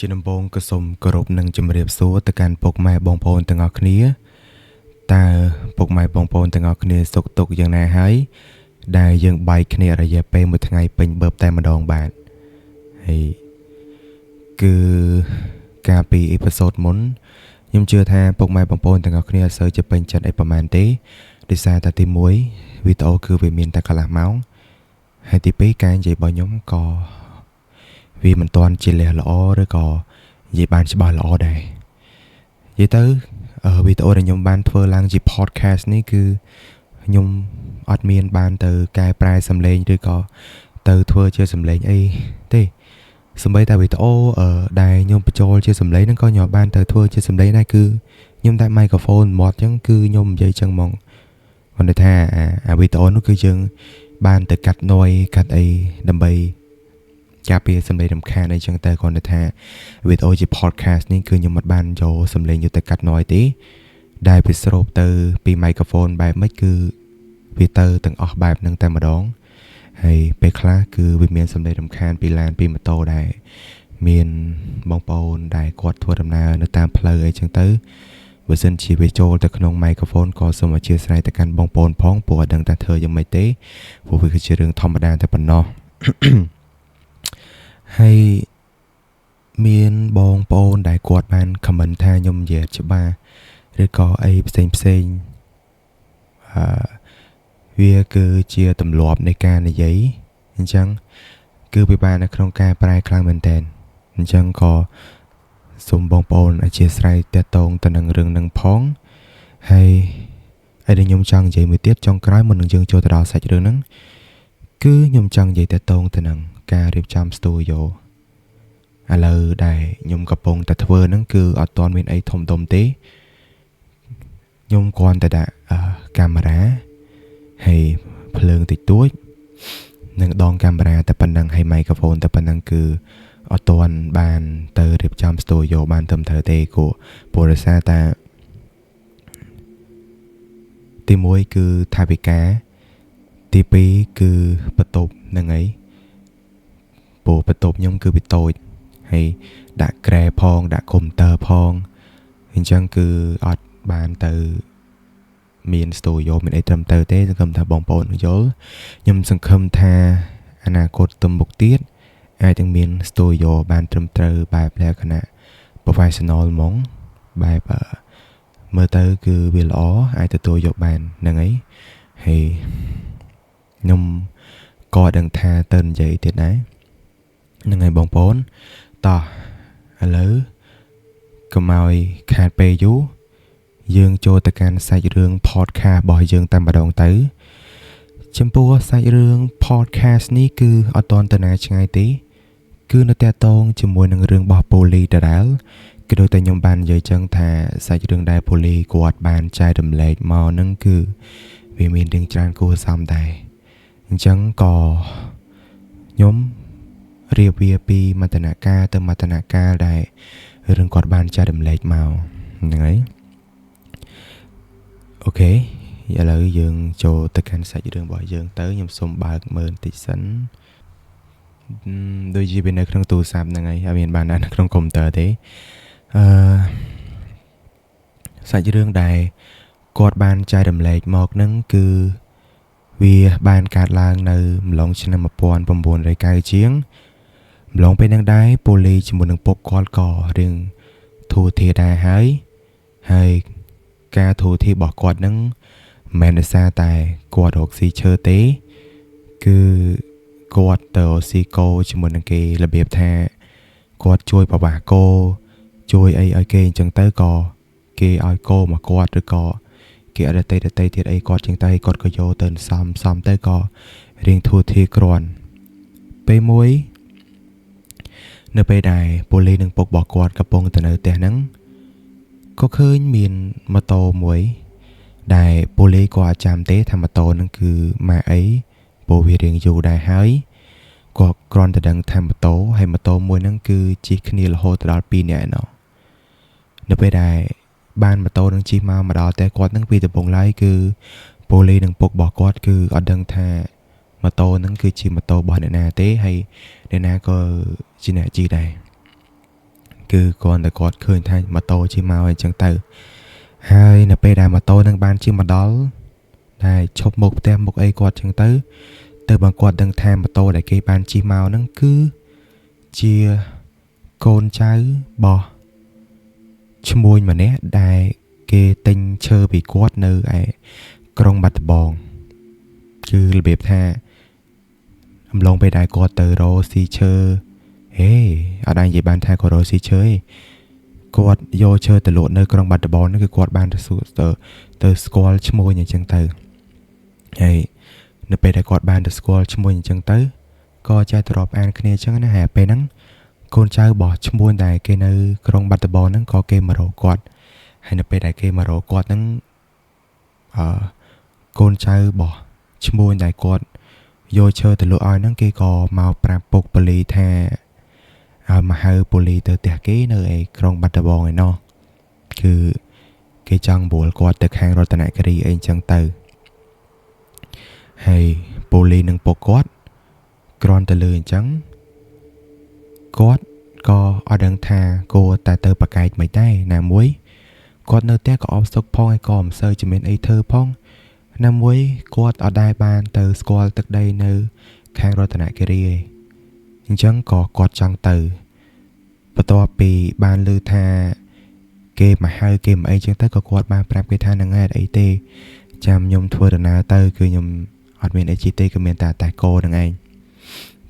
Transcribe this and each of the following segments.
ជាដំបូងក៏សូមគោរពនិងជម្រាបសួរទៅកាន់ពុកម៉ែបងប្អូនទាំងអស់គ្នាតើពុកម៉ែបងប្អូនទាំងអស់គ្នាសុខទុក្ខយ៉ាងណាហើយដែលយើងបែកគ្នារយៈពេលមួយថ្ងៃពេញបឺបតែម្ដងបាទហើយគឺកាលពីអេពីសូតមុនខ្ញុំជឿថាពុកម៉ែបងប្អូនទាំងអស់គ្នាអត់សូវជាពេញចិត្តអីប្រហែលទេដោយសារតែទី1វីដេអូគឺវាមានតែកន្លះម៉ោងហើយទី2ការនិយាយរបស់ខ្ញុំក៏វាមិនទាន់ជាលះល្អឬក៏និយាយបានច្បាស់ល្អដែរនិយាយទៅវីដេអូដែលខ្ញុំបានធ្វើឡើងជា podcast នេះគឺខ្ញុំអត់មានបានទៅកែប្រែសំឡេងឬក៏ទៅធ្វើជាសំឡេងអីទេសម្បីតែវីដេអូដែលខ្ញុំបញ្ចូលជាសំឡេងហ្នឹងក៏ខ្ញុំបានទៅធ្វើជាសំឡេងដែរគឺខ្ញុំតែ microphone មាត់អញ្ចឹងគឺខ្ញុំនិយាយចឹងហ្មងគាត់ថាអាវីដេអូនោះគឺយើងបានទៅកាត់ noise កាត់អីដើម្បីការពារសំឡេងរំខានអីចឹងទៅគាត់ថាវីដេអូជា podcast នេះគឺខ្ញុំមិនបានយកសំឡេងយកទៅកាត់ noise ទេដែលវាស្រូបទៅពី microphone បែបម៉េចគឺវាទៅទាំងអស់បែបហ្នឹងតែម្ដងហើយពេលខ្លះគឺវាមានសំឡេងរំខានពីឡានពីម៉ូតូដែរមានបងប្អូនដែលគាត់ធ្វើដំណើរនៅតាមផ្លូវអីចឹងទៅបើសិនជាវាចូលទៅក្នុង microphone ក៏សូមអធិស្ឋានទៅកាន់បងប្អូនផងព្រោះអត់ដឹងថាធ្វើយ៉ាងម៉េចទេព្រោះវាគឺជារឿងធម្មតាតែប៉ុណ្ណោះហើយមានបងប្អូនដែលគាត់បាន comment ថាខ្ញុំនិយាយច្បាស់ឬក៏អីផ្សេងវាគឺជាទម្លាប់នៃការនិយាយអញ្ចឹងគឺវាបាននៅក្នុងការប្រែខ្លាំងមែនតើអញ្ចឹងក៏សូមបងប្អូនអធិស្ឋានតាក់ទងទៅនឹងរឿងនឹងផងហើយដែលខ្ញុំចង់និយាយមួយទៀតចុងក្រោយមុននឹងយើងចូលទៅដល់សាច់រឿងហ្នឹងគឺខ្ញុំចង់និយាយតាក់ទងទៅនឹងការរៀបចំ studio ឥឡូវដែលខ្ញុំកំពុងតែធ្វើហ្នឹងគឺអត់ទាន់មានអីធំដុំទេខ្ញុំគ្រាន់តែដាក់កាមេរ៉ាហើយភ្លើងតិចតួចនិងដងកាមេរ៉ាតែប៉ុណ្ណឹងហើយ microphone តែប៉ុណ្ណឹងគឺអត់ទាន់បានទៅរៀបចំ studio បានត្រឹមត្រូវទេគួរព្រោះដោយសារតែទី1គឺថវិកាទី2គឺបន្ទប់ហ្នឹងឯងព្រោះបន្ទប់ខ្ញុំគឺវាតូចហើយដាក់ក្រែផងដាក់កុំព្យូទ័រផងអញ្ចឹងគឺអត់បានទៅមាន studio មានអីត្រឹមត្រូវទេសង្ឃឹមថាបងប្អូនយល់ខ្ញុំសង្ឃឹមថាអនាគតទៅមុខទៀតអាចនឹងមាន studio បានត្រឹមត្រូវបែបលក្ខណៈ professional ហ្មងបែបមើលទៅគឺវាល្អអាចទទួលយកបានហ្នឹងហើយហើយខ្ញុំក៏ដឹងថាទៅនិយាយទៀតដែរហ្នឹងហើយបងប្អូនតោះឥឡូវកុំឲ្យខាតពេលយូរយើងចូលទៅកាន់សាច់រឿង podcast របស់យើងតែម្ដងទៅចំពោះសាច់រឿង podcast នេះគឺអត់ទាន់ទៅណាឆ្ងាយទេគឺនៅតាក់ទងជាមួយនឹងរឿងរបស់ Police ដដែលគឺដូចតែខ្ញុំបាននិយាយចឹងថាសាច់រឿងដែល Police គាត់បានចែករំលែកមកហ្នឹងគឺវាមានរឿងច្រើនគួរសមដែរអញ្ចឹងក៏ខ្ញុំរៀបវាពីមន្តនការទៅមន្តនការដែលរឿងគាត់បានចែករំលែកមកហ្នឹងហើយអូខេឥឡូវយើងចូលទៅកាន់សាច់រឿងរបស់យើងទៅខ្ញុំសូមបើកមើលបន្តិចសិនដូចជាវានៅក្នុងទូរស័ព្ទហ្នឹងហើយហើយមានបាននៅក្នុងកុំព្យូទ័រទេសាច់រឿងដែលគាត់បានចែករំលែកមកហ្នឹងគឺវាបានកើតឡើងនៅម្លងឆ្នាំ1990ជាងម្លងពេលហ្នឹងដែរប៉ូលីសជាមួយនឹងពុកគាត់ក៏រឿងធូរធារដែរហើយការធូរធាររបស់គាត់ហ្នឹងមិនមែនដោយសារតែគាត់រកស៊ីឈើទេគឺគាត់ទៅរកស៊ីគោជាមួយនឹងគេរបៀបថាគាត់ជួយប្រវាស់គោជួយអីឲ្យគេអញ្ចឹងទៅក៏គេឲ្យគោមកគាត់ឬក៏គេអត់ដតេទៀតអីគាត់អញ្ចឹងទៅគាត់ក៏យកទៅសំទៅក៏រៀងធូរធារគ្រាន់ពេលមួយនៅពេលដែលប៉ូលីសនឹងពុករបស់គាត់កំពុងទៅនៅផ្ទះហ្នឹងក៏ឃើញមានម៉ូតូមួយដែលប៉ូលីសគាត់ចាំទេថាម៉ូតូហ្នឹងគឺម៉ាកអីព្រោះវារៀងយូរដែរហើយគាត់គ្រាន់តែដឹងថាម៉ូតូហើយម៉ូតូមួយហ្នឹងគឺជិះគ្នារហូតដល់2នាក់ឯណោះនៅពេលដែលបានម៉ូតូនឹងជិះមកដល់តែគាត់ហ្នឹងពីដំបូងឡើយគឺប៉ូលីសនឹងពុករបស់គាត់គឺអត់ដឹងថាម៉ូតូហ្នឹងគឺជាម៉ូតូរបស់អ្នកណាទេហើយអ្នកណាក៏ជាអ្នកជិះដែរ គឺគាត់តែគាត់ឃើញថាម៉ូតូជិះមកអញ្ចឹងទៅហើយនៅពេលដែលម៉ូតូនឹងបានជិះមកដល់តែឈប់មុខផ្ទះមុខអីគាត់អញ្ចឹងទៅបើគាត់ដឹងថាម៉ូតូដែលគេបានជិះមកហ្នឹងគឺជាកូនចៅរបស់ឈ្មួញម្នាក់ដែលគេទិញឈើពីគាត់នៅឯក្រុងបាត់ដំបងគឺរបៀបថាអំឡុងពេលដែលគាត់ទៅរកស៊ីឈើអត់អាចនិយាយបានថាគាត់រកស៊ីឈើឯងគាត់យកឈើទៅលក់នៅក្រុងបាត់ដំបងហ្នឹងគឺគាត់បានទៅស្គាល់ឈ្មួញអញ្ចឹងទៅហើយនៅពេលដែលគាត់បានទៅស្គាល់ឈ្មួញអញ្ចឹងទៅក៏ចេះទៅរាប់អានគ្នាអញ្ចឹងណាហើយពេលហ្នឹងកូនចៅរបស់ឈ្មួញដែលគេនៅក្រុងបាត់ដំបងហ្នឹងក៏គេមករកគាត់ហើយនៅពេលដែលគេមករកគាត់ហ្នឹងកូនចៅរបស់ឈ្មួញដែលគាត់យកឈើទៅលក់ឲ្យហ្នឹងគេក៏មកប្រាប់ពុកប៉ូលីសថាឲ្យមកហៅប៉ូលីសទៅផ្ទះគេនៅឯក្រុងបាត់ដំបងឯណោះគឺគេចង់បួលគាត់ទៅខាងរតនគិរីអីអញ្ចឹងទៅហើយប៉ូលីសនឹងពុកគាត់គ្រាន់តែលឺអញ្ចឹងគាត់ក៏អត់ដឹងថាគួរតែទៅប្រកែកមិនដែរណាមួយគាត់នៅផ្ទះក៏អបសុកផងហើយក៏មិនសូវជាមានអីធ្វើផងណាមួយគាត់អត់ដែរបានទៅស្គាល់ទឹកដីនៅខាងរតនគិរីឯងអញ្ចឹងក៏គាត់ចង់ទៅបន្ទាប់ពីបានឮថាគេមកហៅគេមកអីចឹងទៅក៏គាត់បានប្រាប់គេថានឹងហេតុអីទេចាំខ្ញុំធ្វើដំណើរទៅគឺខ្ញុំអត់មានអីជីទេគឺមានតែគោនឹងឯង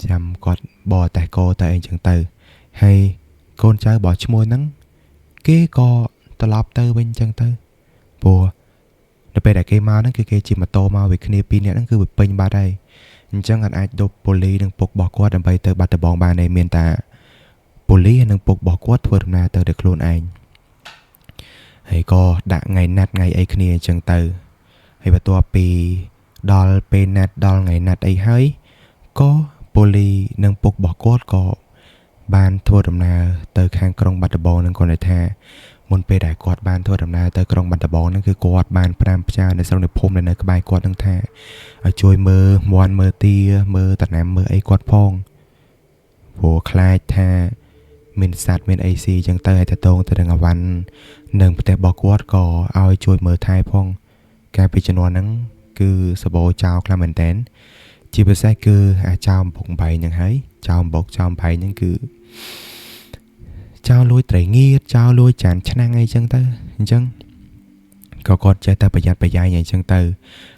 ចាំគាត់បរតែគោទៅអីចឹងទៅហើយកូនចៅរបស់ឈ្មោះហ្នឹងគេក៏ត្រឡប់ទៅវិញចឹងទៅព្រោះនៅពេលដែលគេមកហ្នឹងគឺគេជិះម៉ូតូមកវាគ្នាពីរនាក់ហ្នឹងគឺវាពេញបាត់ហើយអញ្ចឹងអាចដប់ប៉ូលីសនិងពុករបស់គាត់ដើម្បីទៅបាត់ដំបងបានឯងមានតែប៉ូលីសនិងពុករបស់គាត់ធ្វើដំណើរទៅដោយខ្លួនឯងហើយក៏ដាក់ថ្ងៃណាត់ថ្ងៃអីគ្នាអញ្ចឹងទៅហើយបន្ទាប់ពីដល់ពេលណាត់ដល់ថ្ងៃណាត់អីហើយក៏ប៉ូលីសនិងពុករបស់គាត់ក៏បានធ្វើដំណើរទៅខាងក្រុងបាត់ដំបងនឹងគាត់ថាមុនពេលដែលគាត់បានធ្វើដំណើរទៅក្រុងបាត់ដំបងហ្នឹងគឺគាត់បានប្រាំផ្ញើនៅស្រុកនៃភូមិដែលនៅក្បែរគាត់នឹងថាឲ្យជួយមើលមន់មើលទាមើលតំណាំមើលអីគាត់ផងព្រោះខ្លាចថាមានសត្វមានអីស៊ីអញ្ចឹងទៅឲ្យតតងទៅនឹងអាវ៉ាន់នឹងផ្ទះរបស់គាត់ក៏ឲ្យជួយមើលថែផងកាលពីជំនាន់ហ្នឹងគឺសបោចោលខ្លាំងមែនតើជាពិសេសគឺអាចោលបំបែងហ្នឹងហើយចោលបំចោលបែងហ្នឹងគឺចោលលួចត្រីងៀតចោលលួចចានឆ្នាំងអីចឹងទៅអញ្ចឹងក៏គាត់ចេះតែប្រយ័ត្នប្រយែងអីចឹងទៅ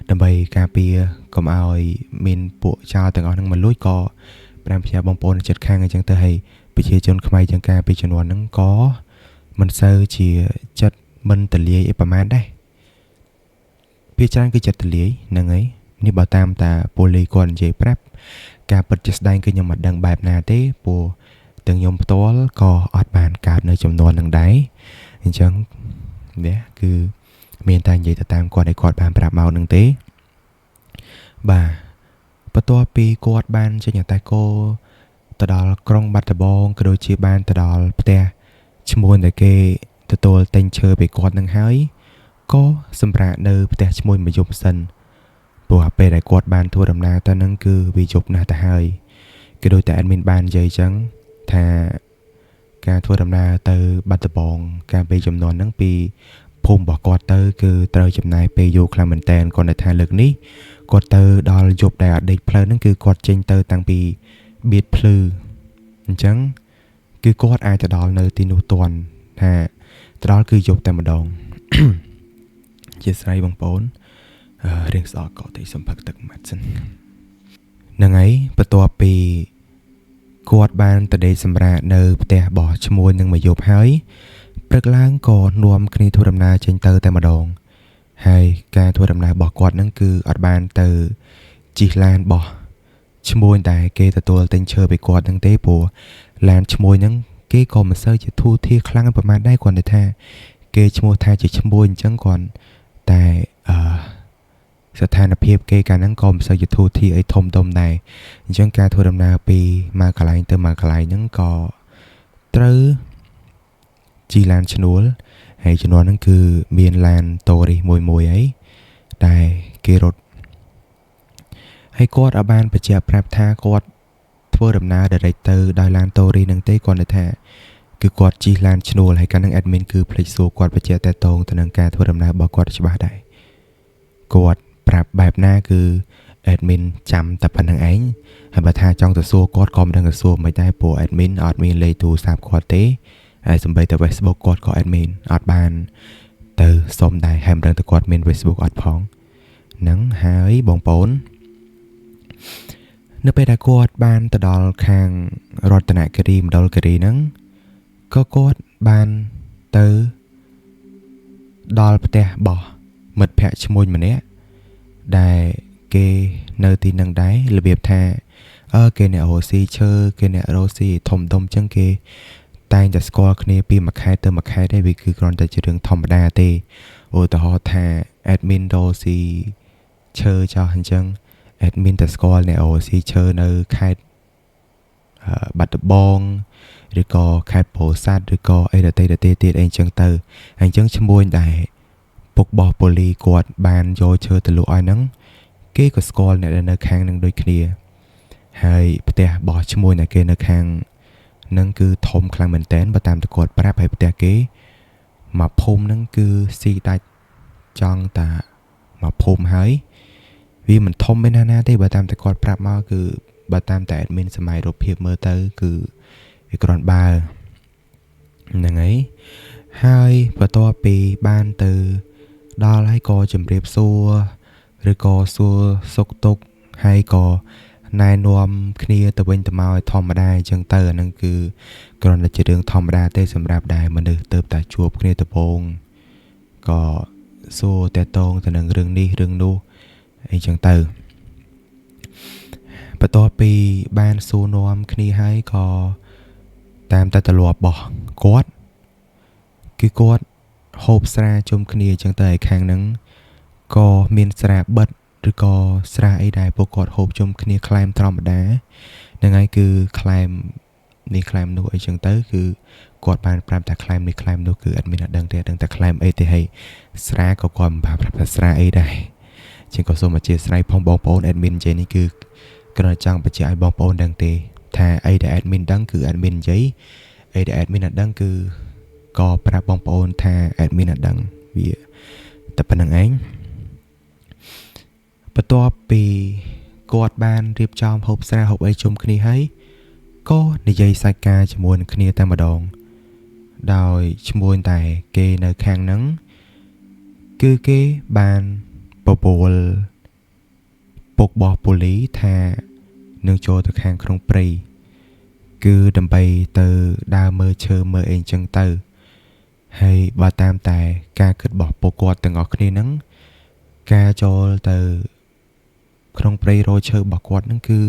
ដើម្បីការពារកុំឲ្យមានពួកចោលទាំងអស់ហ្នឹងមកលួចក៏ប្រាំផ្ញើបងប្អូនចិត្តខាងអីចឹងទៅហើយប្រជាជនខ្មែរចឹងការពីជំនាន់ហ្នឹងក៏មិនសូវជាចិត្តមិនទលាយអីប្រហែលដែរពីច្រើនគឺចិត្តទលាយហ្នឹងហើយនេះបើតាមតាប៉ូលីសគាត់និយាយប្រាប់ការពិតជាស្ដែងគឺខ្ញុំមិនដឹងបែបណាទេព្រោះទាំងខ្ញុំផ្ទាល់ក៏អត់បានកើតនៅចំនួននឹងដែរអញ្ចឹងនេះគឺមានតែនិយាយទៅតាមគាត់ឲ្យគាត់បានប្រាប់មកនឹងទេបាទបន្ទាប់ពីគាត់បានចេញអតាគោទៅដល់ក្រុងបាត់ដំបងក៏ដូចជាបានទៅដល់ផ្ទះឈ្មោះដែលគេទទួលទិញឈើពីគាត់នឹងហើយក៏សម្រាប់នៅផ្ទះឈ្មោះមួយយប់សិនព្រោះពេលដែលគាត់បានធ្វើដំណើរទៅនឹងគឺវាយប់ណាស់ទៅហើយគឺដូចតែអេដមីនបាននិយាយចឹងថាការធ្វើដំណើរទៅបាត់ដំបងការពេលចំនួនហ្នឹងពីភូមិរបស់គាត់ទៅគឺត្រូវចំណាយពេលយូរខ្លាំងមែនតើគាត់ថាលើកនេះគាត់ទៅដល់យប់ដែលអត់ដេកផ្លូវហ្នឹងគឺគាត់ចេញទៅតាំងពីបៀតភ្លឺអញ្ចឹងគឺគាត់អាចទៅដល់នៅទីនោះទាន់ថាទៅដល់គឺយប់តែម្ដងជាស្រ័យបងប្អូនរៀងស្អកក៏ទៅសំផឹកទឹកម៉ាត់សិនហ្នឹងហើយបន្ទាប់ពីគាត់បានទៅដេកសម្រាកនៅផ្ទះរបស់ឈ្មោះនឹងមួយយប់ហើយព្រឹកឡើងក៏នាំគ្នាធ្វើដំណើរចេញទៅតែម្ដងហើយការធ្វើដំណើររបស់គាត់ហ្នឹងគឺអត់បានទៅជិះឡានរបស់ឈ្មោះដែលគេទទួលទិញឈើពីគាត់ហ្នឹងទេព្រោះឡានឈ្មោះហ្នឹងគេក៏មិនសូវជាធូរធារខ្លាំងប្រហែលដែរគាត់ថាគេឈ្មោះថាជាឈ្មោះអញ្ចឹងគាត់តែស្ថានភាពគេកាលហ្នឹងក៏មិនសូវជាធូរធារអីធំដុំដែរអញ្ចឹងការធ្វើដំណើរពីមកកន្លែងទៅមកកន្លែងហ្នឹងក៏ត្រូវជីឡានឈ្នួលហើយជំនាន់ហ្នឹងគឺមានឡានតូរីសមួយអីតែគេរត់ហើយគាត់ឲ្យបានបញ្ជាក់ប្រាប់ថាគាត់ធ្វើដំណើរ direct ទៅដោយឡានតូរីសហ្នឹងទេគាត់ថា គឺគាត់ជិះឡានឈ្នួលហើយកាលនឹង admin គឺភ្លេចសួរគាត់បញ្ជាក់តេតងទៅនឹងការធ្វើដំណើររបស់គាត់ច្បាស់ដែរគាត់ប្រាប់បែបណាគឺ admin ចាំតែប៉ុណ្្នឹងឯងហើយបើថាចង់ទៅសួរគាត់ក៏មិនដឹងទៅសួរមិនដែរព្រោះ admin អត់មានលេខទូរស័ព្ទគាត់ទេហើយសម្បីតែ Facebook គាត់ក៏ admin អត់បានទៅសុំដែរហើយមិនដឹងទៅគាត់មាន Facebook អត់ផងហ្នឹងហើយបងប្អូននៅពេលដែលគាត់បានទៅដល់ខាងរតនគិរីមណ្ឌលគិរីហ្នឹងក៏គាត់បានទៅដល់ផ្ទះរបស់មិត្តភ័ក្តិឈ្មួញម្នាក់ដែលគេនៅទីនឹងដែររបៀបថាគេអ្នករស់ស៊ីឈើគេអ្នករស់ស៊ីធំដុំចឹងគេតែងតែស្គាល់គ្នាពីមួយខែទៅមួយខែទេវាគឺគ្រាន់តែជារឿងធម្មតាទេឧទាហរណ៍ថា admin រស់ស៊ីឈើចោះអញ្ចឹង admin តែស្គាល់អ្នករស់ស៊ីឈើនៅខេត្តបាត់ដំបងឬក៏ខេត្តពោធិ៍សាត់ឬក៏អីដទៃទៀតអីចឹងទៅហើយអញ្ចឹងឈ្មោះដែរពុកបោះប៉ូលីគាត់បានយកឈើទៅលក់ឲ្យហ្នឹងគេក៏ស្គាល់អ្នកដែលនៅខាងហ្នឹងដូចគ្នាហើយផ្ទះបោះឈ្មោះដែលគេនៅខាងហ្នឹងគឺធំខ្លាំងមែនតើបើតាមតែគាត់ប្រាប់ហើយផ្ទះគេមកភូមិហ្នឹងគឺស៊ីដាច់ចង់តាមកភូមិហើយវាមិនធំមែនណាទេបើតាមតែគាត់ប្រាប់មកគឺបើតាមតែ admin សម័យរូបភាពមើលទៅគឺវាគ្រាន់បើហ្នឹងហើយបន្ទាប់ពីបានទៅដល់ហើយក៏ជម្រាបសួរឬក៏សួរសុខទុក្ខហើយក៏ណែនាំគ្នាទៅវិញទៅមកឲ្យធម្មតាអញ្ចឹងទៅអាហ្នឹងគឺគ្រាន់តែជារឿងធម្មតាទេសម្រាប់ដែលមនុស្សទៅតែជួបគ្នាដំបូងក៏សួរតេតងទៅនឹងរឿងនេះរឿងនោះអីចឹងទៅបន្ទាប់ពីបានសួរនាំគ្នាហើយក៏តាមតែទម្លាប់របស់គាត់គឺគាត់ហូបស្រាជុំគ្នាអញ្ចឹងទៅឯខាងហ្នឹងក៏មានស្រាបិទឬក៏ស្រាអីដែរពួកគាត់ហូបជុំគ្នាក្លែមធម្មតាហ្នឹងហើយគឺក្លែមនេះក្លែមនោះអីចឹងទៅគឺគាត់បានប្រាប់ថាក្លែមនេះក្លែមនោះគឺអត់មានអត់ដឹងទេអត់ដឹងតែក្លែមអីទេហើយស្រាក៏គាត់មិនប្រាប់ថាស្រាអីដែរជាងក៏សូមអធិស្ឋានផងបងប្អូន admin និយាយនេះគឺគ្រាន់តែចង់បញ្ជាក់ឲ្យបងប្អូនដឹងទេថាអីដែល admin ដឹងគឺ admin និយាយអីដែល admin អត់ដឹងគឺក៏ប្រាប់បងប្អូនថា admin អត់ដឹងវាតែប៉ុណ្្នឹងឯងបន្ទាប់ពីគាត់បានរៀបចំហូបស្រាហូបអីជុំគ្នាហើយក៏និយាយសាច់ការជាមួយនឹងគ្នាតែម្ដងដោយឈ្មោះតែគេនៅខាងហ្នឹងគឺគេបានបបួលពុកបោះប៉ូលីថានឹងចូលទៅខាងក្នុងព្រៃគឺដើម្បីទៅដើរមើលឈើមើលអីចឹងទៅហើយបើតាមតែការគិតរបស់ពួកគាត់ទាំងអស់គ្នាហ្នឹងការចូលទៅក្នុងព្រៃរកឈើរបស់គាត់ហ្នឹងគឺ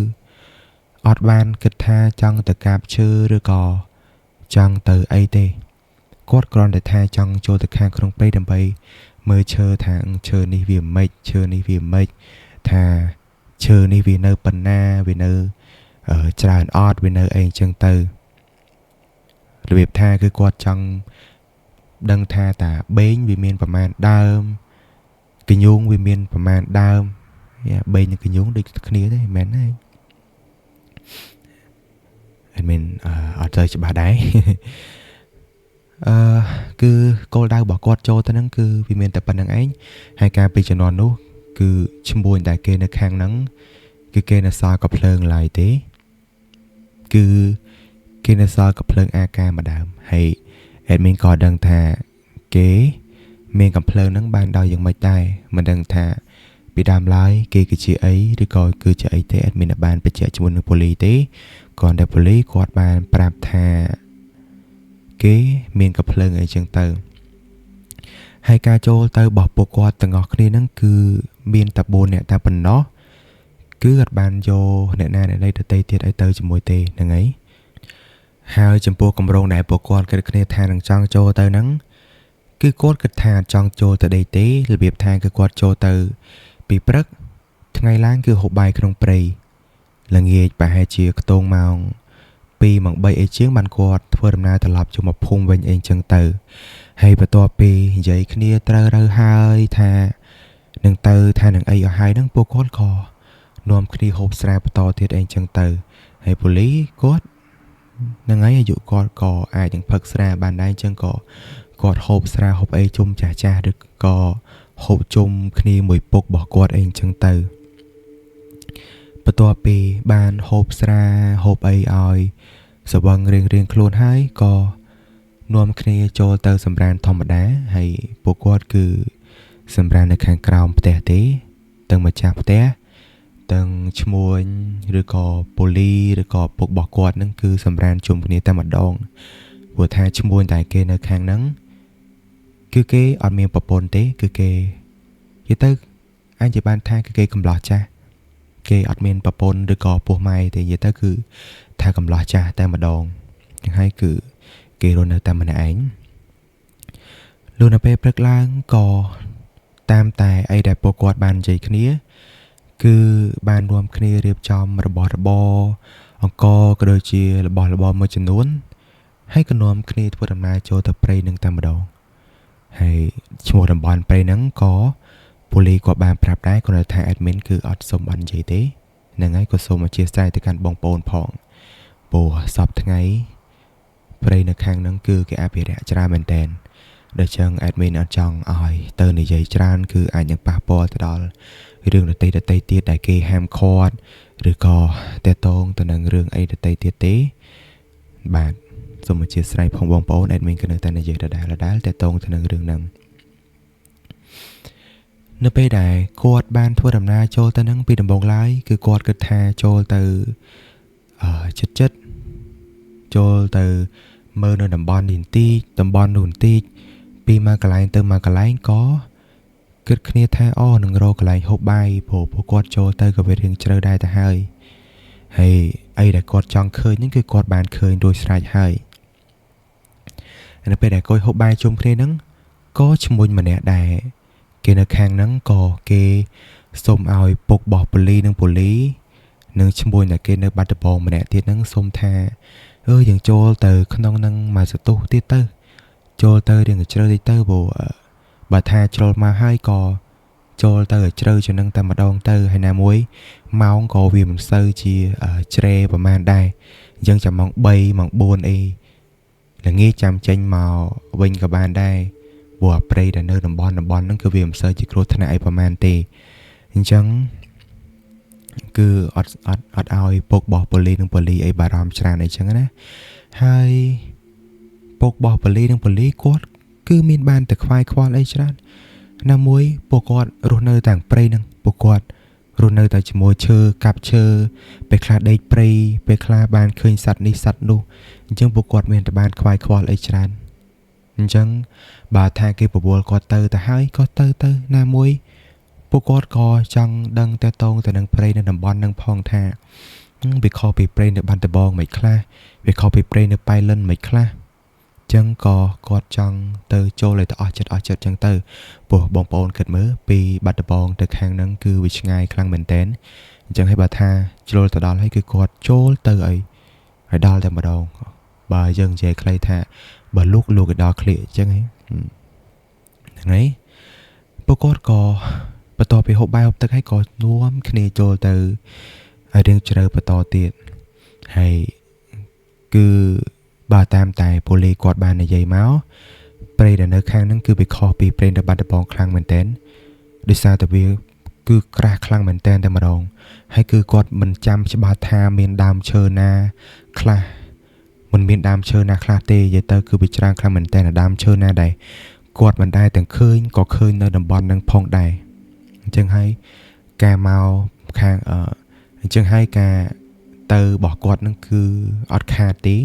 អត់បានគិតថាចង់ទៅកាប់ឈើឬក៏ចង់ទៅអីទេគាត់គ្រាន់តែថាចង់ចូលទៅខាងក្នុងព្រៃដើម្បីមើលឈើថាឈើនេះវាមិនឈើនេះវាមិនថាឈើនេះវានៅប៉ុណ្ណាវានៅច្រើនអត់វានៅអីអញ្ចឹងទៅរបៀបថាគឺគាត់ចង់ដឹងថាតាបេងវាមានប្រមាណដើមកញ្ញូងវាមានប្រមាណដើមបេងនិងកញ្ញូងដូចគ្នាទេមែនទេadmin អត់ទៅច្បាស់ដែរគឺគោលដៅរបស់គាត់ចូលទៅហ្នឹងគឺវាមានតែប៉ុណ្្នឹងឯងហើយការពីជំនាន់នោះគឺឈ្មោះតែគេនៅខាងហ្នឹងគឺគេនៅសល់កំភ្លើងឡើយទេគឺគេនៅសល់កំភ្លើងអាការម្ដងហើយ admin ក៏ដឹងថាគេមានកំភ្លើងហ្នឹងបានដល់យ៉ាងម៉េចដែរមិនដឹងថាពីដើមឡើយគេគឺជាអីឬក៏គឺជាអីទេ admin បានបញ្ជាក់ជាមួយនឹងប៉ូលីទេគ្រាន់តែប៉ូលីគាត់បានប្រាប់ថាគេមានកំភ្លើងអីចឹងទៅហើយការចូលទៅរបស់ពួកគាត់ទាំងអស់គ្នាហ្នឹងគឺមានតែ4នាក់តែប៉ុណ្ណោះគឺអត់បានយកអ្នកណាអ្នកណីដទៃទៀតឲ្យទៅជាមួយទេហ្នឹងហើយហើយចំពោះគម្រោងដែលពួកគាត់គិតគ្នាថានឹងចង់ចូលទៅហ្នឹងគឺគាត់គិតថាចង់ចូលទៅដេកទេរបៀបថាគឺគាត់ចូលទៅពីព្រឹកថ្ងៃឡើងគឺហូបបាយក្នុងព្រៃល្ងាចប្រហែលជាខ្ទងម៉ោង2ម៉ោង3អីជាងបានគាត់ធ្វើដំណើរត្រឡប់ចូលមកភូមិវិញអីចឹងទៅហើយបន្ទាប់ពីនិយាយគ្នាត្រូវហើយថានឹងទៅថានឹងអីឲ្យហើយហ្នឹងពួកគាត់ក៏នាំគ្នាហូបស្រាបន្តទៀតអីចឹងទៅហើយប៉ូលីគាត់ នឹងហើយអាយុគាត់ក៏អាចនឹងផឹកស្រាបានដែរអញ្ចឹងក៏គាត់ហូបស្រាហូបអីជុំចាស់ឬក៏ហូបជុំគ្នាមួយពុករបស់គាត់អីអញ្ចឹងទៅបន្ទាប់ពីបានហូបស្រាហូបអីឲ្យសវឹងរៀងខ្លួនហើយក៏នាំគ្នាចូលទៅសម្រានធម្មតាហើយពួកគាត់គឺសម្រាននៅខាងក្រោមផ្ទះទេទាំងម្ចាស់ផ្ទះទាំងឈ្មួញឬក៏ប៉ូលីឬក៏ពុករបស់គាត់ហ្នឹងគឺសម្រានជុំគ្នាតែម្ដងព្រោះថាឈ្មួញតែគេនៅខាងហ្នឹងគឺគេអត់មានប្រពន្ធទេគឺគេនិយាយទៅអញនិយាយបានថាគឺគេកំឡោះចាស់គេអត់មានប្រពន្ធឬក៏ពោះម៉ែទេនិយាយទៅគឺថាកំឡោះចាស់តែម្ដងចឹងហើយគឺគេរស់នៅតែម្នាក់ឯងលុះនៅពេលព្រឹកឡើងក៏តាមតែអីដែលពួកគាត់បាននិយាយគ្នាគឺបានរួមគ្នារៀបចំរបស់របរអង្គក៏ដូចជារបស់របរមួយចំនួនហើយក៏នាំគ្នាធ្វើដំណើរចូលទៅព្រៃនឹងតែម្ដងហើយឈ្មោះតំបន់ព្រៃហ្នឹងក៏ប៉ូលីសក៏បានប្រាប់ដែរគាត់ថា admin គឺអត់សុំអត់និយាយទេហ្នឹងហើយក៏សូមអធិស្ឋានទៅកាន់បងប្អូនផងព្រោះសពថ្ងៃព្រៃនៅខាងហ្នឹងគឺគេអភិរក្សច្រើនមែនតើដូច្នេះ admin អត់ចង់ឲ្យទៅនិយាយច្រើនគឺអាចនឹងប៉ះពាល់ទៅដល់រឿងដតីទៀតដែលគេហាមឃាត់ឬក៏តេតងទៅនឹងរឿងអីដតីទៀតទេបាទសូមអធិស្ឋានផងបងប្អូន admin ក៏នៅតែនិយាយដដែលតេតងទៅនឹងរឿងហ្នឹងនៅពេលដែលគាត់បានធ្វើដំណើរចូលទៅនឹងពីដំបូងឡើយគឺគាត់គិតថាចូលទៅចិត្តចូលទៅមើលនៅតំបន់នេះបន្តិចតំបន់នោះបន្តិចពីមកកន្លែងទៅមកកន្លែងក៏គិតគ្នាថានឹងរកកន្លែងហូបបាយព្រោះពួកគាត់ចូលទៅក៏វារៀងជ្រៅដែរទៅហើយអីដែលគាត់ចង់ឃើញហ្នឹងគឺគាត់បានឃើញរួចស្រេចហើយនៅពេលដែលគាត់ហូបបាយជុំគ្នាហ្នឹងក៏ឈ្មោះម្នាក់ដែរគេនៅខាងហ្នឹងក៏គេសុំឲ្យពុករបស់ប៉ូលីនិងឈ្មោះដែលគេនៅបាត់ដំបងម្នាក់ទៀតហ្នឹងសុំថាយើងចូលទៅក្នុងហ្នឹងមកសតុះទៀតទៅចូលទៅរៀងជ្រៅតិចទៅព្រោះបើថាជ្រុលមកហើយក៏ចូលទៅជ្រៅជាងនឹងតែម្ដងទៅហើយណាមួយម៉ោងក៏វាមិនសូវជាជ្រេប្រហែលដែរអញ្ចឹងចាំម៉ោង3ម៉ោង4អីល្ងាចចាំចេញមកវិញក៏បានដែរព្រោះព្រៃដែលនៅតំបន់ហ្នឹងគឺវាមិនសូវជាគ្រោះថ្នាក់អីប្រហែលទេអញ្ចឹងគឺអត់ឲ្យពុករបស់ប៉ូលីនិងប៉ូលីអីបារម្ភច្រើនអីចឹងណាហើយពុករបស់ប៉ូលីនិងប៉ូលីគាត់គឺមានបានតែខ្វាយខ្វល់អីច្រើនណាមួយពួកគាត់រស់នៅតាមព្រៃហ្នឹងពួកគាត់រស់នៅតែជាមួយឈើកាប់ឈើពេលខ្លះដេកព្រៃពេលខ្លះបានឃើញសត្វនេះសត្វនោះអញ្ចឹងពួកគាត់មានតែបានខ្វាយខ្វល់អីច្រើនអញ្ចឹងបើថាគេប្រមូលគាត់ទៅហើយក៏ទៅណាមួយពួកគាត់ក៏ចង់ដឹងតើតងទៅនឹងព្រៃនៅតំបន់ហ្នឹងផងថាវាខុសពីព្រៃនៅបាត់ដំបងមិនខ្លះវាខុសពីព្រៃនៅប៉ៃលិនមិនខ្លះចឹងក៏គាត់ចង់ទៅចូលឲ្យទៅអស់ចិត្តចឹងទៅព្រោះបងប្អូនគិតមើលពីបាត់ដំបងទៅខាងហ្នឹងគឺវាឆ្ងាយខ្លាំងមែនតែនអញ្ចឹងហើយបើថាជ្រុលទៅដល់ហើយគឺគាត់ចូលទៅឲ្យដល់តែម្ដងបើយើងនិយាយខ្លីថាបើលោកឲ្យដល់ឃ្លៀកអញ្ចឹងហ្នឹងហើយពួកគាត់ក៏បន្ទាប់ពីហូបបាយហូបទឹកហើយក៏នាំគ្នាចូលទៅឲ្យរៀងជ្រៅបន្តទៀតហើយគឺបើតាមតែប៉ូលីគាត់បាននិយាយមកព្រៃដែលនៅខាងហ្នឹងគឺវាខុសពីព្រៃនៅបាត់ដំបងខ្លាំងមែនតើដោយសារតែវាគឺក្រាស់ខ្លាំងមែនតើតែម្ដងហើយគឺគាត់មិនចាំច្បាស់ថាមានដើមឈើណាខ្លះមិនមានដើមឈើណាខ្លះទេនិយាយទៅគឺវាច្រើនខ្លាំងមែនតើដើមឈើណាដែរគាត់មិនដែរទាំងឃើញក៏ឃើញនៅតំបន់ហ្នឹងផងដែរអញ្ចឹងហើយការមកខាងអញ្ចឹងហើយការទៅរបស់គាត់ហ្នឹងគឺអត់ខាតទេ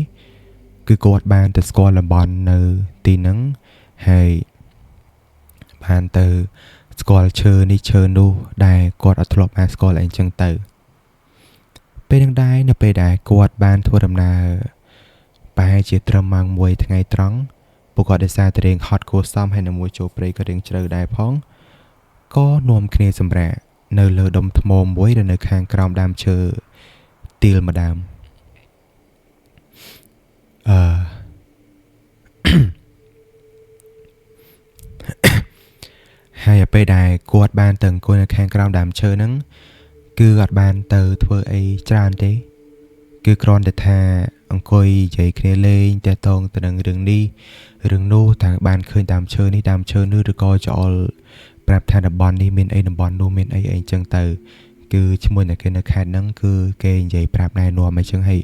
គឺគាត់បានទៅស្គាល់តំបន់នៅទីហ្នឹងហើយបានទៅស្គាល់ឈើនេះឈើនោះដែលគាត់អត់ធ្លាប់បានស្គាល់អីចឹងទៅពេលនឹងដែរនៅពេលដែលគាត់បានធ្វើដំណើរប្រហែលជាត្រឹមម៉ោង1ថ្ងៃត្រង់ពួកគាត់ដោយសារតែរៀងហត់គួរសមហើយនៅមួយចូលព្រៃក៏រៀងជ្រៅដែរផងក៏នាំគ្នាសម្រាកនៅលើដុំថ្មមួយដែលនៅខាងក្រោមដើមឈើទៀលម្ដងហើយពេលដែលគាត់បានទៅអង្គុយនៅខាងក្រោមដើមឈើហ្នឹងគឺអត់បានទៅធ្វើអីច្រើនទេគឺគ្រាន់តែថា អង្គុយនិយាយគ្នាលេងតែតងទៅនឹងរឿងនេះរឿងនោះតែបានឃើញតាមឈើនេះតាមឈើនោះឬក៏ចោលប្រាប់ថាតំបន់នេះមានអីតំបន់នោះមានអីអីចឹងទៅគឺឈ្មោះអ្នកគេនៅខេត្តហ្នឹងគឺគេនិយាយប្រាប់ណែនាំអីចឹងហើយ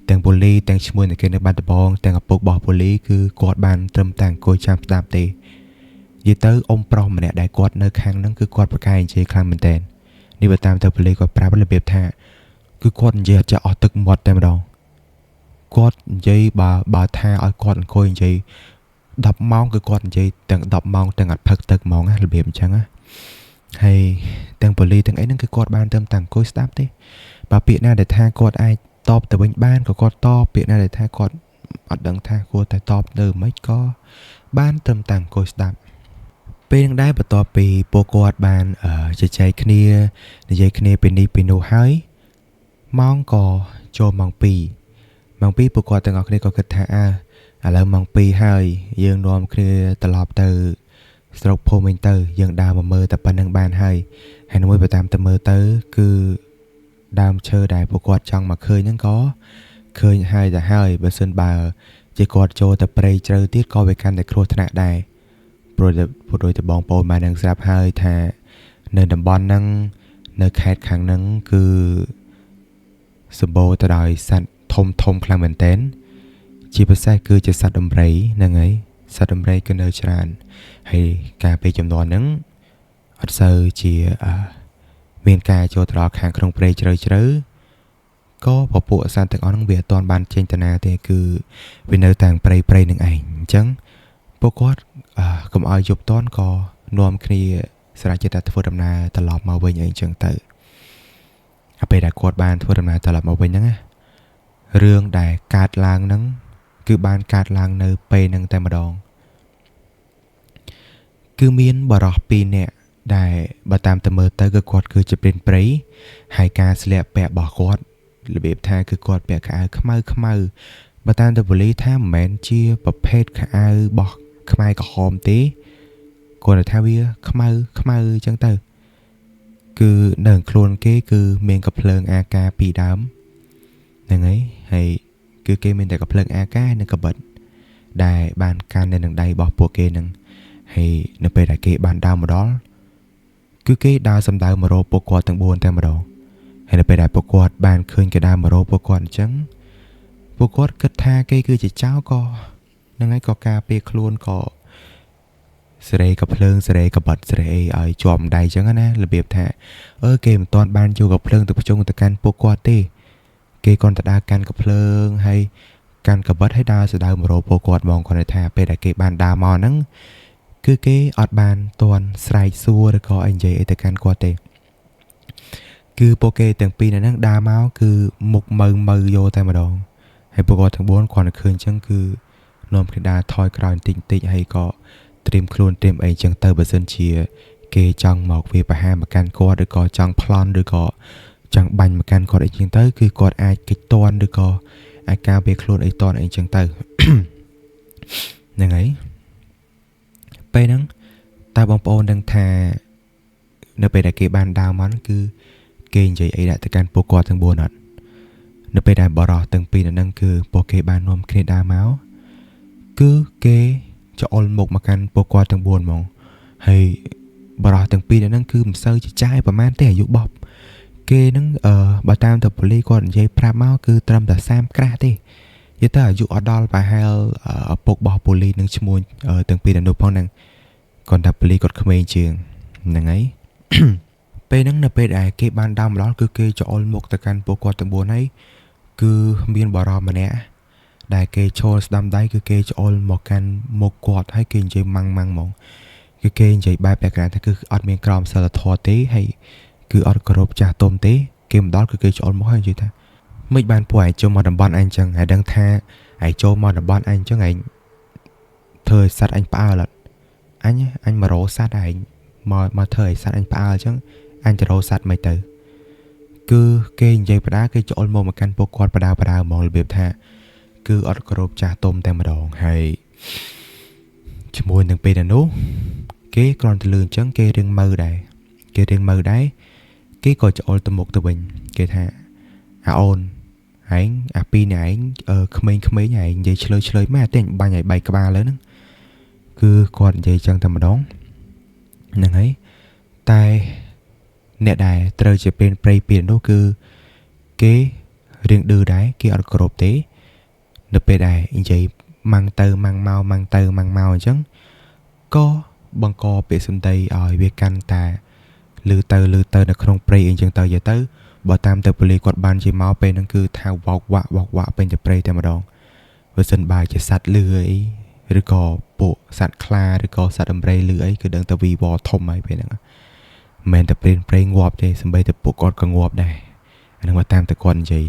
ទាំងប៉ូលីសទាំងឈ្មោះអ្នកគេនៅបាត់ដំបងទាំងឪពុករបស់ប៉ូលីសគឺគាត់បានត្រឹមតែអង្គុយចាំស្ដាប់ទេនិយាយទៅអ៊ំប្រុសម្នាក់ដែលគាត់នៅខាងហ្នឹងគឺគាត់ប្រកែកនិយាយខ្លាំងមែនតើនេះបើតាមទៅប៉ូលីសគាត់ប្រាប់របៀបថាគឺគាត់និយាយអត់ចេះអស់ទឹកមាត់តែម្ដងគាត់និយាយបើថាឲ្យគាត់អង្គុយនិយាយ10ម៉ោងគឺគាត់និយាយទាំង10ម៉ោងទាំងអត់ផឹកទឹកហ្មងណារបៀបអញ្ចឹងណាហើយទាំងប៉ូលីសទាំងអីហ្នឹងគឺគាត់បានត្រឹមតែអង្គុយស្ដាប់ទេបើពាក្យណាដែលថាគាត់អាចតបទៅវិញបានក៏គាត់តបពាក្យណាដែលថាគាត់អត់ដឹងថាគួរតែតបទៅមិនក៏បានត្រឹមតែអង្គុយស្ដាប់ពេលនឹងដែរបន្ទាប់ពីពួកគាត់បានជជែកគ្នានិយាយគ្នាពីនេះពីនោះហើយម៉ោងក៏ចូលម៉ោង2ម៉ោង2ពួកគាត់ទាំងអស់គ្នាក៏គិតថាឥឡូវម៉ោង2ហើយយើងនាំគ្នាត្រឡប់ទៅស្រុកភូមិវិញទៅយើងដើរមកមើលតែប៉ុណ្្នឹងបានហើយមួយបើតាមទៅមើលទៅគឺដើមឈើដែលពួកគាត់ចង់មកឃើញហ្នឹងក៏ឃើញហើយទៅហើយបើសិនបើជាគាត់ចូលទៅព្រៃជ្រៅទៀតក៏វាកាន់តែគ្រោះថ្នាក់ដែរព្រោះដោយតែបងប្អូនបាននឹងស្រាប់ហើយថានៅតំបន់ហ្នឹងនៅខេត្តខាងហ្នឹងគឺសម្បូរទៅដោយសត្វធំខ្លាំងមែនទែនជាពិសេសគឺជាសត្វដំរីហ្នឹងហើយសត្វដំរីគឺនៅច្រើនហើយការពេលចំនួនហ្នឹងអត់សូវជាមានការចូលទៅដល់ខាងក្នុងព្រៃជ្រៅក៏ពពួកសត្វទាំងអស់ហ្នឹងវាអត់ទាន់បានចេញទៅណាទេគឺវានៅតាមព្រៃនឹងឯងអញ្ចឹងពួកគាត់កុំឲ្យយប់តន់ក៏នាំគ្នាស្រាវជ្រាវធ្វើដំណើរត្រឡប់មកវិញអីអញ្ចឹងទៅហើយពេលដែលគាត់បានធ្វើដំណើរត្រឡប់មកវិញហ្នឹងណារឿងដែលកើតឡើងហ្នឹងគឺបានកើតឡើងនៅពេលហ្នឹងតែម្ដងគឺមានបរិសុទ្ធ2នាក់ដែលបើតាមទៅមើលទៅគឺគាត់គឺជាព្រានព្រៃហើយការស្លៀកពាក់របស់គាត់របៀបថាគឺគាត់ពាក់ខោអាវខ្មៅបើតាមទៅប៉ូលីសថាមិនមែនជាប្រភេទខោអាវរបស់ខ្មែរក្រហមទេគាត់ថាវាខ្មៅអញ្ចឹងទៅគឺនៅខ្លួនគេគឺមានកាភ្លើង AK 2ដើមហ្នឹងហើយគឺគេមានតែកាភ្លើង AK និងកាបិតដែលបានកាន់នៅនឹងដៃរបស់ពួកគេហ្នឹងហើយនៅពេលដែលគេបានដើរមកដល់គឺគេដើរសំដៅមករកពួកគាត់ទាំង4តែម្ដងហើយនៅពេលដែលពួកគាត់បានឃើញគេដើរមករកពួកគាត់អញ្ចឹងពួកគាត់គិតថាគេគឺជាចៅក៏ហ្នឹងហើយក៏ការពារខ្លួនក៏សេរីកាភ្លើងសេរីកាបិតសេរីឲ្យជាប់ដៃអញ្ចឹងណារបៀបថាគេមិនទាន់បានយកកាភ្លើងទៅបញ្ជុំទៅកាន់ពួកគាត់ទេគេគ្រាន់តែដើរកាន់កាភ្លើងហើយកាន់កាបិតហើយដើរស្ដៅមករកពួកគាត់ហ្មងគាត់ថាពេលដែលគេបានដើរមកហ្នឹងគឺគេអត់បានទាន់ស្រែកសួរឬក៏អីនិយាយអីទៅកាន់គាត់ទេគឺពួកគេទាំងពីរហ្នឹងដើរមកគឺមុខមើលយកតែម្ដងហើយពួកគាត់ទាំង4គាត់ឃើញអញ្ចឹងគឺនាំគ្នាដើរថយក្រោយបន្តិចហើយក៏ត្រៀមខ្លួនត្រៀមអីអញ្ចឹងទៅបើសិនជាគេចង់មកវាប្រហារមកកាន់គាត់ឬក៏ចង់ប្លន់ឬក៏ចង់បាញ់មកកាន់គាត់អីចឹងទៅគឺគាត់អាចគេចតន់ឬក៏អាចការពារខ្លួនអីតន់អីចឹងទៅហ្នឹងហើយពេលហ្នឹងតើបងប្អូនដឹងថានៅពេលដែលគេបានដើរមកគឺគេនិយាយអីដាក់ទៅកាន់ពួកគាត់ទាំង4អត់នៅពេលដែលបរោះទាំងពីរហ្នឹងគឺពួកគេបាននាំគ្នាដើរមកគឺគេច្អល់មុខមកកាន់ពួកគាត់ទាំង4ហ្មងហើយបរោះទាំងពីរហ្នឹងគឺមិនសូវជាចាស់ប្រហែលទេអាយុបបគេហ្នឹងបើតាមទៅប៉ូលីសគាត់និយាយប្រាប់មកគឺត្រឹមតែ30ក្រាស់ទេនិយាយទៅអាយុអត់ដល់ប្រហែលឪពុករបស់ប៉ូលីសនឹងឈ្មោះទាំងពីរនោះផងហ្នឹងគាត់ថាប៉ូលីសគាត់ក្មេងជាងហ្នឹងហើយពេលហ្នឹងនៅពេលដែលគេបានដើរមកដល់គឺគេច្អល់មុខទៅកាន់ពួកគាត់ទាំង4ហើយគឺមានបរិសម្នាក់ដែលគេឈរស្ដាំដៃគឺគេច្អល់មកកាន់មុខគាត់ហើយគេនិយាយម៉ាំងហ្មងគឺគេនិយាយបែបតែគ្រាន់តែគឺអត់មានក្រមសីលធម៌ទេហើយគឺអត់គោរពចាស់ទុំទេគេមកដល់គឺគេច្អល់មកហើយនិយាយថាមិនបានពួកឯងចូលមកតំបន់អញចឹងហើយដឹងថាឯងចូលមកតំបន់អញចឹងឯងធ្វើឲ្យសត្វអញផ្អើលអត់អញមករោសត្វឯងមកធ្វើឲ្យសត្វអញផ្អើលចឹងអញទៅរោសត្វមិនទៅគឺគេនិយាយបដាគេច្អល់មកកាន់ពួកគាត់បដាហ្មងរបៀបថាគឺអត់គោរពចាស់ទុំតែម្ដងហើយជាមួយនឹងពេលនោះគេគ្រាន់តែលឺអញ្ចឹងគេរៀងមើលដែរគេក៏ច្អល់ទៅមុខទៅវិញគេថាអូន ảnh à pi này ảnh khmei này vậy chơi mà tên ba nhảy bay cả ba lớn cứ còn vậy chẳng thầm đón nè ấy tai nè đài trời chỉ bên play biển đó cứ cái riêng đưa đáy kia ở cột tế được bề đài vậy mang tơ mang mau chứ có bằng co bị xâm tây ở việt can ta lư tơ là không play chẳng tơ giờ tới bỏ tam tơ poli quạt ban chỉ máu bên nó cứ thao vọt quạ bênจะ play แต่ម្ដងvới sân bài chỉ sát lưới ឬក៏ពួកសត្វខ្លាឬក៏សត្វដំរីលឺអីគឺដឹងតែវីវធំហើយពេលហ្នឹងមិនតែព្រេងងាប់ទេសម្បីតែពួកគាត់ក៏ងាប់ដែរអាហ្នឹងមកតាមតែគាត់និយាយ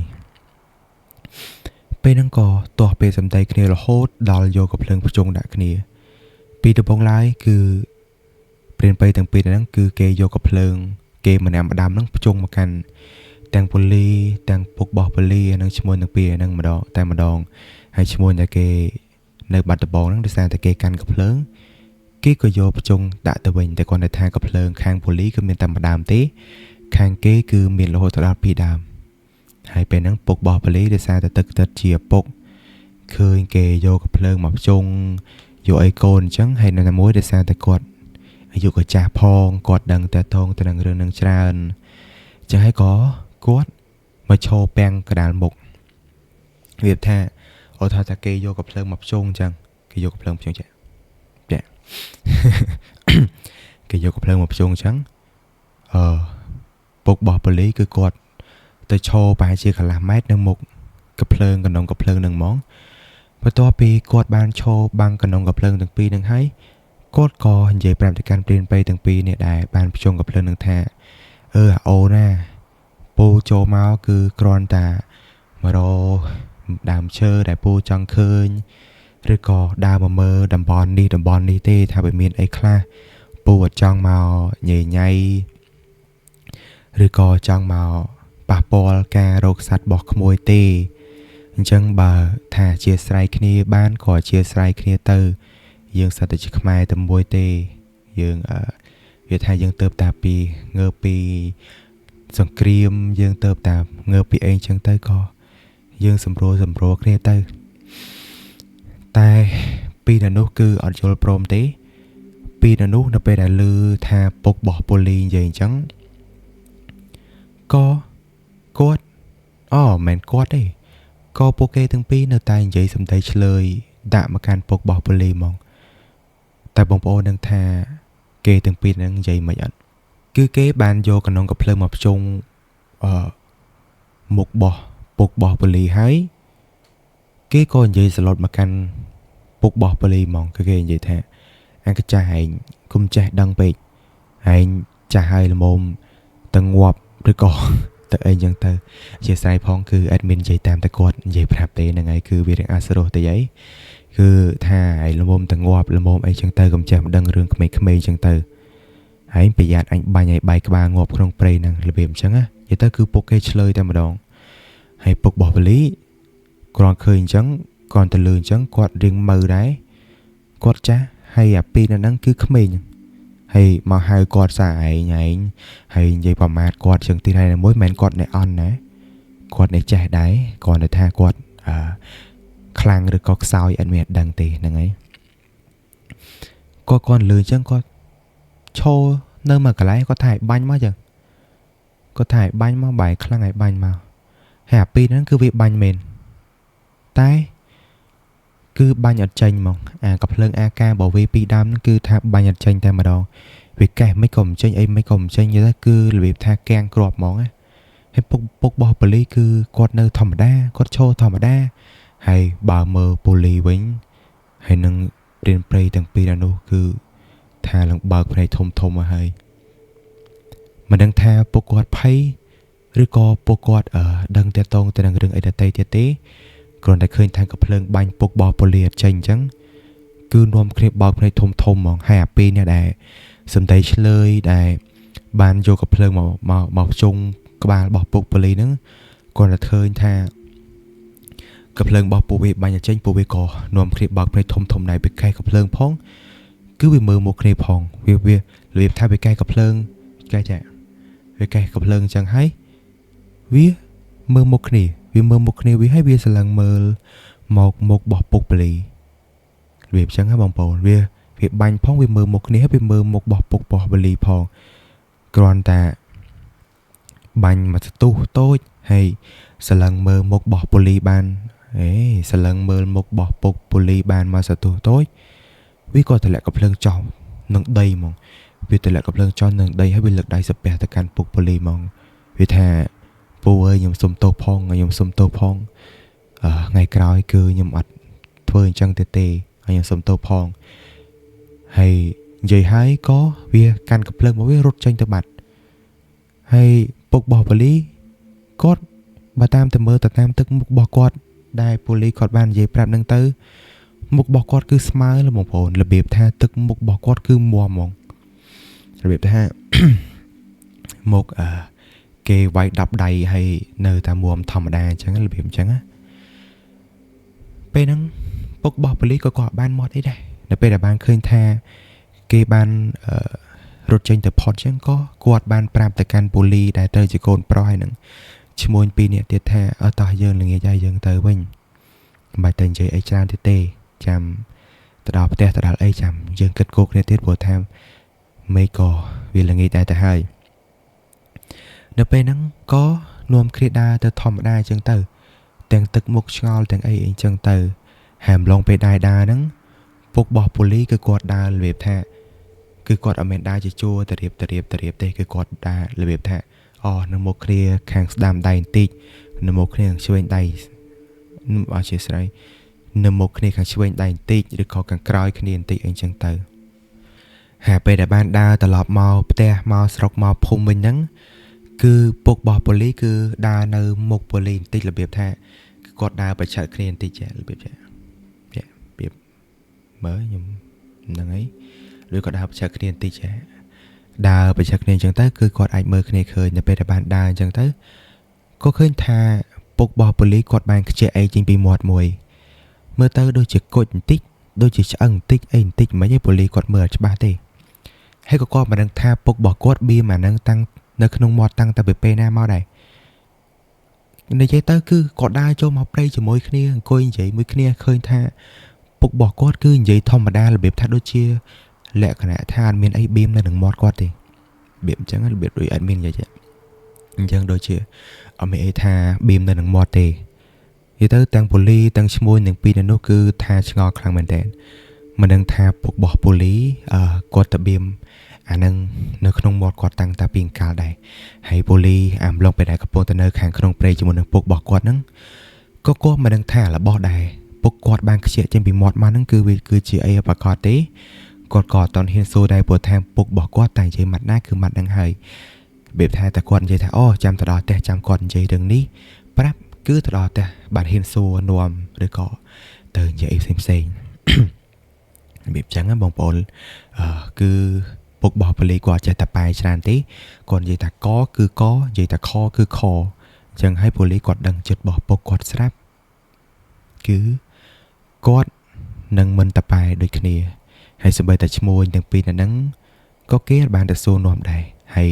ពេលហ្នឹងក៏ទាស់ពេលសំដីគ្នារហូតដល់យកកំភ្លើងភ្ជុងដាក់គ្នាពីដំបងឡាយគឺព្រានបីទាំងពីរហ្នឹងគឺគេយកកំភ្លើងគេម្នាក់ម្ដាមហ្នឹងភ្ជុងមកកាន់ទាំងប៉ូលីទាំងពុកបោះប៉ូលីហ្នឹងឈ្មោះទាំងពីរហ្នឹងម្ដងតែម្ដងហើយឈ្មោះតែគេនៅបាត់ដំបងហ្នឹងដោយសារតែគេកាន់កំភ្លើងគេក៏យកភ្ជុងដាក់ទៅវិញតែគាត់តែថាកំភ្លើងខាងប៉ូលីគឺមានតែម្ដាមទេខាងគេគឺមានរហូតដល់2ដើមហើយពេលហ្នឹងពុកបោះប៉ូលីដោយសារតែទឹកជាពុកឃើញគេយកកំភ្លើងមកភ្ជុងយកអីកូនអញ្ចឹងហើយនៅតែមួយដោយសារតែគាត់អាយុក៏ចាស់ផងគាត់ដឹងតែតងទៅនឹងរឿងនឹងច្រើនអញ្ចឹងហើយក៏គាត់មកឈរពាំងកដាលមុខវាថាអូថាតាគេយកកំភ្លើងមកភ្ជុងអញ្ចឹងគេយកកំភ្លើងភ្ជុងចាគេយកកំភ្លើងមកភ្ជុងអញ្ចឹងពុកបោះប៉ូលីគឺគាត់ទៅឈរប្រហែលជាកន្លះម៉ែត្រនៅមុខកំភ្លើងក្នុងកំភ្លើងនឹងហ្មងបន្ទាប់ពីគាត់បានឈរបាំងក្នុងកំភ្លើងទាំងពីរនឹងហើយគាត់ក៏និយាយប្រាប់ទៅកាន់ព្រានបីទាំងពីរនេះដែរបានភ្ជុងកំភ្លើងនឹងថាអូណាពូចូលមកគឺគ្រាន់តែមករដើមឈើដែលពូចង់ឃើញឬក៏ដើរមកមើលតំបន់នេះទេថាវាមានអីខ្លះពូអត់ចង់មកញ៉ៃឬក៏ចង់មកប៉ះពាល់ការរកសត្វរបស់ក្មួយទេអញ្ចឹងបើថាអធិស្ឋានគ្នាបានក៏អធិស្ឋានគ្នាទៅយើងសិតតែជាខ្មែរតែមួយទេយើងវាថាយើងទៅតាពីងើពីសង្គ្រាមយើងទៅតាងើពីអីអញ្ចឹងទៅក៏យើងសម្រួលគ្នាទៅតែពីនៅនោះគឺអត់យល់ព្រមទេពីនៅនោះនៅពេលដែលឮថាពុកបោះប៉ូលីនិយាយអញ្ចឹងក៏គាត់មិនគាត់ទេក៏ពួកគេទាំងពីរនៅតែនិយាយសំដីឆ្លើយដាក់មកកាន់ពុកបោះប៉ូលីហ្មងតែបងប្អូននឹងថាគេទាំងពីរហ្នឹងនិយាយមិនអត់គឺគេបានយកកណ្ដុងកំភ្លើងមកភ្ជុងមុខបោះពុកបោះប៉ូលីហើយគេក៏និយាយសឡុតមកកាន់ពុកបោះប៉ូលីហ្មងគឺគេនិយាយថាអញក៏ចាស់ឯងគុំចេះដឹងពេកឯងចាស់ហើយល្មមទៅងាប់ឬក៏ទៅអីចឹងទៅជាស្រ័យផងគឺ admin និយាយតាមតែគាត់និយាយប្រាប់ទេហ្នឹងហើយគឺវារៀងអាសរោះទៅអីគឺថាឯងល្មមទៅងាប់ល្មមអីចឹងទៅកុំចេះមិនដឹងរឿងក្មេងៗចឹងទៅហើយប្រយ័ត្នអញបាញ់ឲ្យបាយក្បាលងាប់ក្នុងព្រៃហ្នឹងរបៀបអញ្ចឹងណានិយាយទៅគឺពុកគេឆ្លើយតែម្ដងហើយពុកបោះប៉ូលីគ្រាន់ឃើញអញ្ចឹងគាត់ទៅលឺអញ្ចឹងគាត់រៀងមើលដែរគាត់ចាស់ហើយអាពីរនៅហ្នឹងគឺក្មេងហើយមកហៅគាត់សារឯងហើយនិយាយប្រមាថគាត់ចឹងទីហើយមួយមិនមែនគាត់អ្នកអន់ណាគាត់អ្នកចេះដែរគាត់តែថាគាត់ខ្លាំងឬក៏ខ្សោយអត់មានដឹងទេហ្នឹងហើយគាត់លឺអញ្ចឹងគាត់ឈរនៅមួយកន្លែងគាត់ថាឲ្យបាញ់មកចឹងគាត់ថាឲ្យបាញ់មកបាយខ្លាំងឲ្យបាញ់មកហើយអាពីរហ្នឹងគឺវាបាញ់មែនតែគឺបាញ់អត់ចេញហ្មងអាកំភ្លើង AK របស់វាពីរដើមហ្នឹងគឺថាបាញ់អត់ចេញតែម្ដងវាកេះមិនក៏មិនចេញអីមិនក៏មិនចេញយល់ទៅគឺរបៀបថាកាំងគ្រាប់ហ្មងហើយពុករបស់ប៉ូលីគឺគាត់នៅធម្មតាគាត់ឈរធម្មតាហើយបើមើលប៉ូលីវិញហើយនឹងរៀនព្រៃទាំងពីរដល់នោះគឺថាឡើងបើកភ្នែកធំមកហើយមិនដឹងថាពួកគាត់ភ័យឬក៏ពួកគាត់ដឹងតែតងទៅនឹងរឿងអីដទៃទៀតទេគ្រាន់តែឃើញថាកំភ្លើងបាញ់ពុកបោះប៉ូលីអត់ចេញអញ្ចឹងគឺនាំគ្នាបើកភ្នែកធំហ្មងហើយអាពីរនេះដែរសំដីឆ្លើយដែលបានយកកំភ្លើងមកភ្ជុងក្បាលរបស់ពុកប៉ូលីហ្នឹងគាត់តែឃើញថាកំភ្លើងរបស់ពួកវាបាញ់អត់ចេញពួកវាក៏នាំគ្នាបើកភ្នែកធំដែរវាកែកំភ្លើងផងគឺវាមើលមកគ្នាផងវារបៀបថាវាកែកំភ្លើងកែចាវាកែកំភ្លើងអញ្ចឹងហើយវាមើលមកគ្នា វាមើលមុខគ្នាវាហើយវាស្រឡឹងមើលមកមុខរបស់ពុកប៉ូលីរបៀបចឹងហ៎បងប្អូនវាបាញ់ផងវាមើលមុខគ្នាហើយវាមើលមុខរបស់ពុកប៉ូលីផងគ្រាន់តែបាញ់មកស្ទុះតូចហើយស្រឡឹងមើលមុខរបស់ប៉ូលីបានស្រឡឹងមើលមុខរបស់ពុកប៉ូលីបានមកស្ទុះតូចវាក៏ទម្លាក់កំភ្លើងចោលនឹងដីហ្មងវាទម្លាក់កំភ្លើងចោលនឹងដីហើយវាលើកដៃសាពះទៅកាន់ពុកប៉ូលីហ្មងវាថាពូអើយខ្ញុំសុំទោសផងថ្ងៃក្រោយគឺខ្ញុំអត់ធ្វើអញ្ចឹងទៀតទេហើយខ្ញុំសុំទោសផងហើយនិយាយហើយក៏វាកាន់កំភ្លើងមកវារត់ចេញទៅបាត់ហើយពុករបស់ប៉ូលីគាត់បើតាមទៅមើលទៅតាមទឹកមុខរបស់គាត់ដែលប៉ូលីគាត់បាននិយាយប្រាប់នឹងទៅមុខរបស់គាត់គឺស្មើលបងប្អូនរបៀបថាទឹកមុខរបស់គាត់គឺមាំហ្មងរបៀបថា មុខគេវាយ10ដៃហើយនៅតែមាំធម្មតាអញ្ចឹងរបៀបអញ្ចឹងណាពេលហ្នឹងពុករបស់ប៉ូលីក៏គាត់បានមកអីដែរនៅពេលដែលបានឃើញថាគេបានរត់ចេញទៅផុតអញ្ចឹងក៏គាត់បានប្រាប់ទៅកាន់ប៉ូលីដែលត្រូវជាកូនប្រុសហើយនឹងឈ្មោះ2នាក់ទៀតថាអត់តោះយើងល្ងាចហើយយើងទៅវិញមិនបាច់ទៅនិយាយអីច្រើនទៀតទេចាំទៅដល់ផ្ទះទៅដល់អីចាំយើងគិតគូរគ្នាទៀតព្រោះថាមេក៏វាល្ងាចដែរទៅហើយនៅពេលហ្នឹងក៏នាំគ្នាដើរទៅធម្មតាអញ្ចឹងទៅទាំងទឹកមុខឆ្ងល់ទាំងអីអញ្ចឹងទៅហើយម្លងពេលដើរហ្នឹងពុករបស់ប៉ូលីគឺគាត់ដើររបៀបថាគឺគាត់អត់មែនដើរជាជួរទៅរៀបទេគឺគាត់ដើររបៀបថានៅមុខគ្នាខាងស្ដាំដៃបន្តិចនៅមុខគ្នាខាងឆ្វេងដៃអធិស្ឋាននៅមុខគ្នាខាងឆ្វេងដៃបន្តិចឬក៏ខាងក្រោយគ្នាបន្តិចអីចឹងទៅហើយពេលដែលបានដើរត្រឡប់មកផ្ទះមកស្រុកមកភូមិវិញហ្នឹងគឺពុករបស់ប៉ូលីគឺដើរនៅមុខប៉ូលីបន្តិចរបៀបថាគឺគាត់ដើរប្រឆាំងគ្នាបន្តិចរបៀបមើលខ្ញុំហ្នឹងហើយឬក៏ដើរប្រឆាំងគ្នាបន្តិចដើរប្រឆាំងគ្នាអញ្ចឹងទៅគឺគាត់អាចមើលគ្នាឃើញនៅពេលដែលបានដើរអញ្ចឹងទៅក៏ឃើញថាពុករបស់ប៉ូលីគាត់បានខ្ជិះអីចេញពីមាត់មួយមើលទៅដូចជាគុជបន្តិចដូចជាឆ្អឹងបន្តិចអីបន្តិចមិនឯងប៉ូលីគាត់មើលអត់ច្បាស់ទេហើយក៏គាត់មិនដឹងថាពុករបស់គាត់បៀមអានឹងតាំងនៅក្នុងមាត់តាំងតែពីពេលណាមកដែរនិយាយទៅគឺគាត់ដើរចូលមកព្រៃជាមួយគ្នាអង្គុយនិយាយមួយគ្នាឃើញថាពុករបស់គាត់គឺនិយាយធម្មតារបៀបថាដូចជាលក្ខណៈថាអត់មានអីបៀមនៅនឹងមាត់គាត់ទេរបៀបអញ្ចឹងរបៀបដូចអត់មាននិយាយអញ្ចឹងដូចជាអត់មានអីថាបៀមនៅនឹងមាត់ទេនិយាយទៅទាំងប៉ូលីទាំងឈ្មោះនឹងពីរនោះគឺថាឆ្ងល់ខ្លាំងមែនតើមិនដឹងថាពុករបស់ប៉ូលីគាត់ទៅបៀមអានឹងនៅក្នុងមាត់គាត់តាំងតាពីអង្កាលដែរហើយប៉ូលីអាម្លងពេលដែលកំពុងទៅនៅខាងក្នុងព្រៃជាមួយនឹងពុករបស់គាត់ហ្នឹងក៏គាត់មិនដឹងថារបស់ដែរពុកគាត់បានខ្ជិះចេញពីមាត់មកហ្នឹងគឺវាគឺជាអីប្រកាសទេគាត់ក៏អត់តន់ហ៊ានសួរដែរព្រោះថាពុករបស់គាត់តែនិយាយម៉ាត់ណាគឺម៉ាត់ហ្នឹងហើយរបៀបថាតែគាត់និយាយថាចាំទៅដល់ផ្ទះចាំគាត់និយាយរឿងនេះប្រាប់គឺទៅដល់ផ្ទះបានហ៊ានសួរនាំឬក៏ទៅនិយាយអីផ្សេងរបៀបចឹងណាបងប្អូនគឺពុករបស់ប៉ូលីគាត់ចេះតែប៉ែច្រើនទេគាត់និយាយថាកគឺកនិយាយថាខគឺខអញ្ចឹងហើយប៉ូលីគាត់ដឹងចិត្តរបស់ពុកគាត់ស្រាប់គឺគាត់នឹងមិនតប៉ែដូចគ្នាហើយសូម្បីតែឈ្មោះទាំងពីរហ្នឹងក៏គេបានទៅសួរនាំដែរហើយ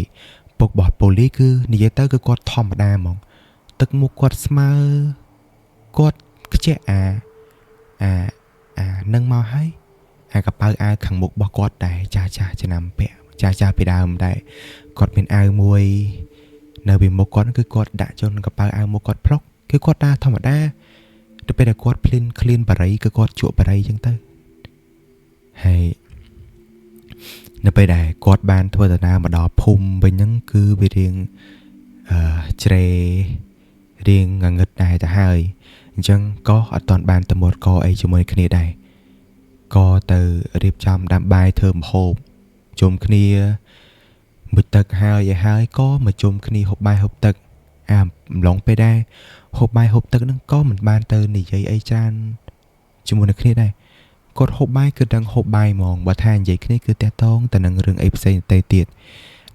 ពុករបស់ប៉ូលីគឺនិយាយទៅគឺគាត់ធម្មតាហ្មងទឹកមុខគាត់ស្មើគាត់ខ្ជិះអានឹងមកហើយអាកប៉ៅអាវខាងមុខរបស់គាត់ដែរចាស់ឆ្នាំពាក់ចាស់ពីដើមដែរគាត់មានអាវមួយនៅពីមុខគាត់គឺគាត់ដាក់ចូលក្នុងកប៉ៅអាវមុខគាត់ផ្លុកគឺគាត់ដើរធម្មតាទៅពេលដែលគាត់ភ្លៀនឃ្លានបារីគឺគាត់ជក់បារីអញ្ចឹងទៅហើយនៅពេលដែលគាត់បានធ្វើដំណើរមកដល់ភូមិវិញហ្នឹងគឺវារៀងជ្រេរៀងងងឹតដែរទៅហើយអញ្ចឹងក៏អត់ទាន់បានទៅមាត់កអីជាមួយគ្នាដែរក៏ទៅរៀបចំដាំបាយធ្វើម្ហូបជុំគ្នាមួយទឹកហើយក៏មកជុំគ្នាហូបបាយហូបទឹកអំឡុងពេលដែរហូបបាយហូបទឹកហ្នឹងក៏មិនបានទៅនិយាយអីច្រើនជាមួយនឹងគ្នាដែរគាត់ហូបបាយគឺដឹងហូបបាយហ្មងបើថានិយាយគ្នាគឺតាក់ទងទៅនឹងរឿងអីផ្សេងទៅទៀត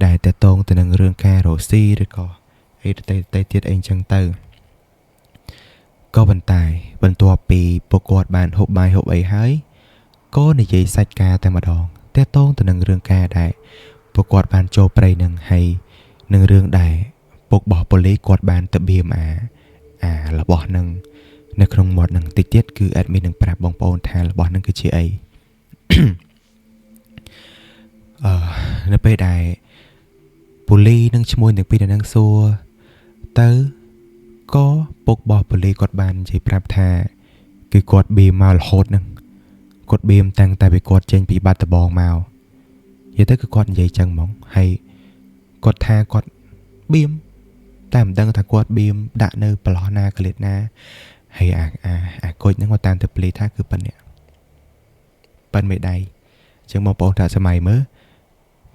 ដែលតាក់ទងទៅនឹងរឿងការរកស៊ីឬក៏អីទៅទៀតអីអញ្ចឹងទៅក៏ប៉ុន្តែបន្ទាប់ពីពួកគាត់បានហូបបាយហូបអីហើយក៏និយាយសាច់ការតែម្ដងតាក់ទងទៅនឹងរឿងការដែលពួកគាត់បានចូលព្រៃនឹងហើយនឹងរឿងដែលពុករបស់ប៉ូលីគាត់បានទៅបៀម របស់នឹងនៅក្នុងមាត់នឹងតិចទៀតគឺ admin នឹងប្រាប់បងប្អូនថារបស់នឹងគឺជាអី នៅពេលដែលពូលីនឹងឈ្មោះទាំងពីរនឹងសួរទៅក៏ពុករបស់ពូលីគាត់បាននិយាយប្រាប់ថាគឺគាត់បៀមមករហូតនឹងគាត់បៀមតាំងតែពីគាត់ចេញពីបាត់ដំបងមកនិយាយទៅគឺគាត់និយាយចឹងហ្មងហើយគាត់ថាគាត់បៀមតែមិនដឹងថាគាត់បៀមដាក់នៅប្រឡោះណាកលិតណាហើយអាគុជហ្នឹងគាត់តាមទៅពូលីថាគឺប៉ិននេះប៉ិនមេដៃចឹងបងប្អូនថាសម័យមើល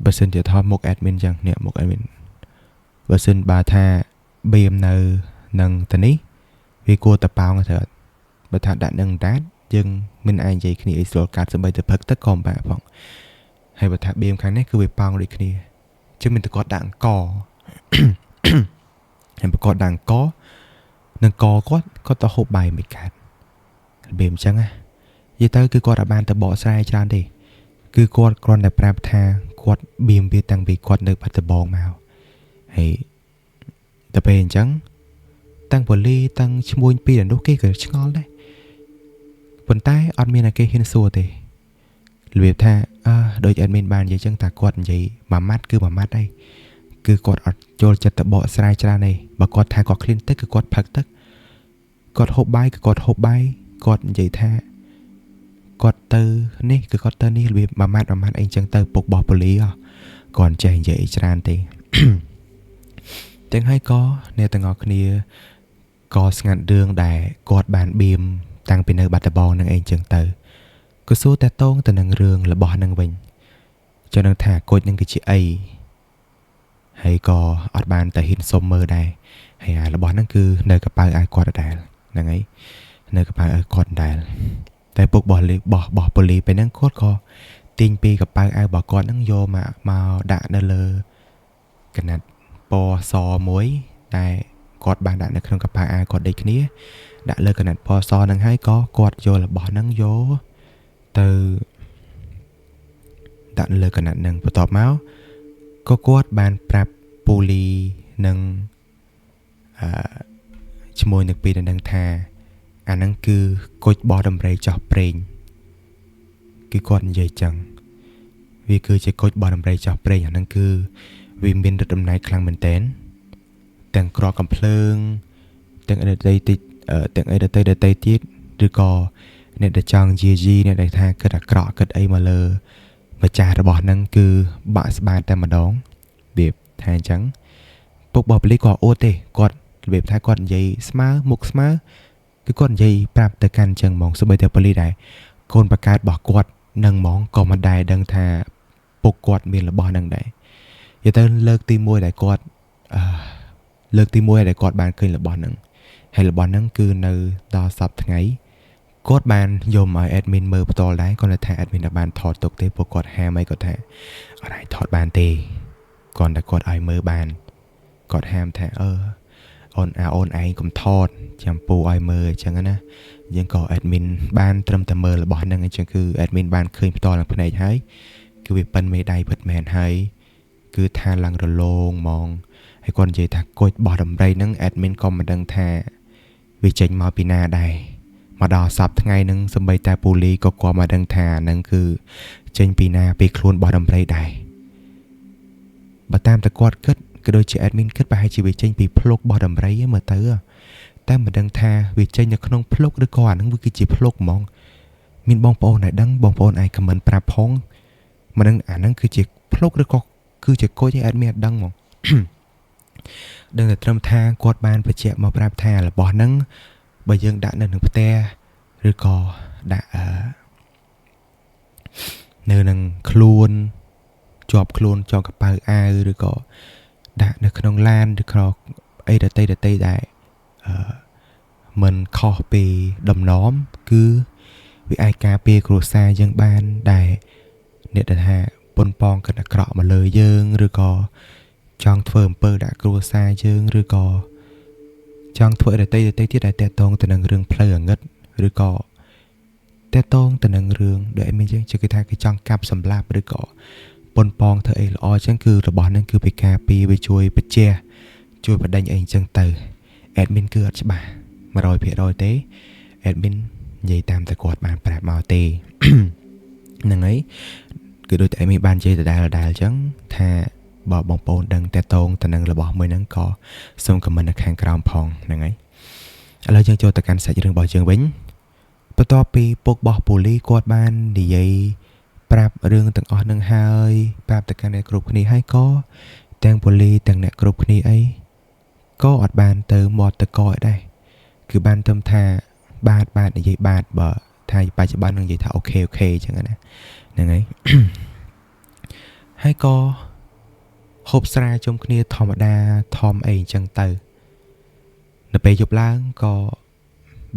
បើសិនជាថតមុខ admin ចឹងនេះមុខ admin បើសិនបើថាបៀមនៅនឹងទៅនេះវាគួរតែប៉ោងទៅបើថាដាក់នឹងដាតយើងមិនអាចនិយាយគ្នាអីស្រួលកាត់សម្បីតែផឹកទឹកក៏មិនបាក់ផងហើយបើថាបៀមខាងនេះគឺវាប៉ោងដូចគ្នាចឹងមានតែគាត់ដាក់អង្គហើយបើគាត់ដាក់អង្គនឹងកគាត់ទៅហូបបាយមិនកាត់របៀបអញ្ចឹងណានិយាយទៅគឺគាត់អាចបានទៅបកស្រាយច្រើនទេគឺគាត់គ្រាន់តែប្រាប់ថាគាត់បៀមវាតាំងពីគាត់នៅបាត់ដំបងមកហើយតែពេលអញ្ចឹងតាំងប៉ូលីតាំងឈ្មោះពីរនោះគេក៏ឆ្ងល់ដែរប៉ុន្តែអត់មានតែគេហ៊ានសួរទេរបៀបថាដូច admin បាននិយាយចឹងថាគាត់និយាយមួយម៉ាត់គឺមួយម៉ាត់អីគឺគាត់អត់ចូលចិត្តទៅបកស្រាយច្រើនទេបើគាត់ថាគាត់ឃ្លានទឹកគឺគាត់ផឹកទឹកគាត់ហូបបាយគឺគាត់ហូបបាយគាត់និយាយថាគាត់ទៅនេះគឺគាត់ទៅនេះរបៀបមួយម៉ាត់អីចឹងទៅពុកបោះប៉ូលីគាត់ចេះនិយាយច្រើនទេ ទាំងហើយក៏អ្នកទាំងអស់គ្នាក៏ស្ងាត់រឿងដែលគាត់បានបៀមតាំងពីនៅបាត់ដំបងនឹងអីចឹងទៅក៏សួរតាតងទៅនឹងរឿងរបស់នឹងវិញចង់នឹងថាគុជនឹងគឺជាអីហើយក៏អត់បានទៅហ៊ានសុំមើលដែរហើយរបស់ហ្នឹងគឺនៅកប៉ៅឲ្យគាត់ដែរហ្នឹងហើយនៅកប៉ៅឲ្យគាត់ដែរតែពុកបោះប៉ូលីពេលហ្នឹងគាត់ក៏ទាញពីកប៉ៅឲ្យរបស់គាត់ហ្នឹងយកមកដាក់នៅលើកណាត់ពណ៌សមួយតែគាត់បានដាក់នៅក្នុងកប៉ៅអាគាត់ដូចគ្នាដាក់លើកណាត់ពណ៌សហ្នឹងហើយក៏គាត់យករបស់ហ្នឹងយកទៅដាក់លើកណាត់ហ្នឹងបន្ទាប់មកក៏គាត់បានប្រាប់ពូលីនឹងឈ្មោះនឹងពីរនឹងថាអាហ្នឹងគឺគុជបោះដំរីចោះប្រេងគឺគាត់និយាយចឹងវាគឺជាគុជបោះដំរីចោះប្រេងអាហ្នឹងគឺវាមានរឹតដំណៃខ្លាំងមែនតើទាំងក្រកំភ្លើងទាំងអីដទៃទៀតឬក៏អ្នកដែលចង់យាយីអ្នកដែលថាគិតអាក្រក់គិតអីមកលើម្ចាស់របស់ហ្នឹងគឺបាក់ស្បាតតែម្ដងរបៀបថាអញ្ចឹងពុកបោះប៉ូលីក៏អួតទេគាត់របៀបថាគាត់និយាយស្មើមុខស្មើគឺគាត់និយាយប្រាប់ទៅកាន់អញ្ចឹងហ្មងសូម្បីតែប៉ូលីដែរកូនបកើតរបស់គាត់នឹងហ្មងក៏មិនដែរដឹងថាពុកគាត់មានរបស់ហ្នឹងដែរនិយាយទៅលើកទី1ដែលគាត់បានឃើញរបស់ហ្នឹងហើយរបស់ហ្នឹងគឺនៅដល់សប្តាហ៍ថ្ងៃគាត់បានយកមកឲ្យ admin មើលផ្ទាល់ដែរគាត់ថា admin បានថតទុកទេពួកគាត់ហាមអីគាត់ថាអត់ឲ្យថតបានទេគាត់តែគាត់ឲ្យមើលបានគាត់ហាមថាអូនឯងកុំថតចាំពូឲ្យមើលអញ្ចឹងណាយើងក៏ admin បានត្រឹមតែមើលរបស់ហ្នឹងអញ្ចឹងគឺ admin បានឃើញផ្ទាល់នឹងភ្នែកហើយគឺវាប៉ិនមេដៃពិតមែនហើយគឺថាឡើងរលោងហ្មងហើយគាត់និយាយថាគុជបោះដំរីហ្នឹង admin ក៏មិនដឹងថាវាចេញមកពីណាដែរមកដល់សប្តាហ៍ថ្ងៃហ្នឹងសម្បីតែពូលីក៏គាត់មកដឹងថាហ្នឹងគឺចេញពីណាពីខ្លួនបោះដំរីដែរបើតាមតែគាត់គិតក៏ដូចជា admin គិតប្រហែលជាវាចេញពីភ្លុកបោះដំរីមើលទៅតែមិនដឹងថាវាចេញនៅក្នុងភ្លុកឬក៏អាហ្នឹងវាគឺជាភ្លុកហ្មងមានបងប្អូនដែលដឹងបងប្អូនអាចខមមិនប្រាប់ផងមិនដឹងអាហ្នឹងគឺជាភ្លុកឬក៏គឺជាគុជឲ្យ admin អត់ដឹងហ្មង ដឹងតែត្រឹមថាគាត់បានបញ្ជាក់មកប្រាប់ថារបស់ហ្នឹងបើយើងដាក់នៅក្នុងផ្ទះឬក៏ដាក់នៅនឹងខ្លួនជាប់ខ្លួនចងកប៉ៅអាវឬក៏ដាក់នៅក្នុងឡានឬក៏អីដតៃដែរមិនខុសពីដំណំគឺវាអាចការពារគ្រួសារយើងបានដែរអ្នកដែលថាប៉ុនប៉ងកិនអាក្រក់មកលើយើងឬក៏ចង់ធ្វើអំពើដាក់គ្រួសារយើងឬក៏ចង់ធ្វើដតៃទៀតដែលតេតងទៅនឹងរឿងផ្លូវអាងឹតឬក៏តេតងទៅនឹងរឿងដែលមានយើងជឿគេថាគេចង់កាប់សម្លាប់ឬក៏ប៉ុនប៉ងធ្វើអីល្អអញ្ចឹងគឺរបស់ហ្នឹងគឺពីការពារវាជួយបញ្ជាជួយបដិញអីអញ្ចឹងទៅ admin គឺអត់ច្បាស់ 100% ទេ admin និយាយតាមតែគាត់បានប្រាប់មកទេ ហ្នឹងហើយគឺដូចតែ admin បាននិយាយដដែលអញ្ចឹងថាបើបងប្អូនដឹងតាក់ទងទៅនឹងរបស់មួយហ្នឹងក៏សូមខមមិននៅខាងក្រោមផងហ្នឹងហើយឥឡូវយើងចូលទៅកាន់សាច់រឿងរបស់យើងវិញបន្ទាប់ពីពុកបោះពូលីគាត់បាននិយាយប្រាប់រឿងទាំងអស់នឹងហើយប្រាប់ទៅកាន់អ្នកគ្រប់គ្នាហើយក៏ទាំងពូលីទាំងអ្នកគ្រប់គ្នាអីក៏អត់បានទៅមាត់ទៅកអីដែរគឺបានទៅថាបាទនិយាយបាទបើថាបច្ចុប្បន្ននឹងនិយាយថាអូខេអញ្ចឹងណាហ្នឹងហើយ ហើយក៏ហូបស្រាជុំគ្នាធម្មតាធំអីអញ្ចឹងទៅនៅពេលយប់ឡើងក៏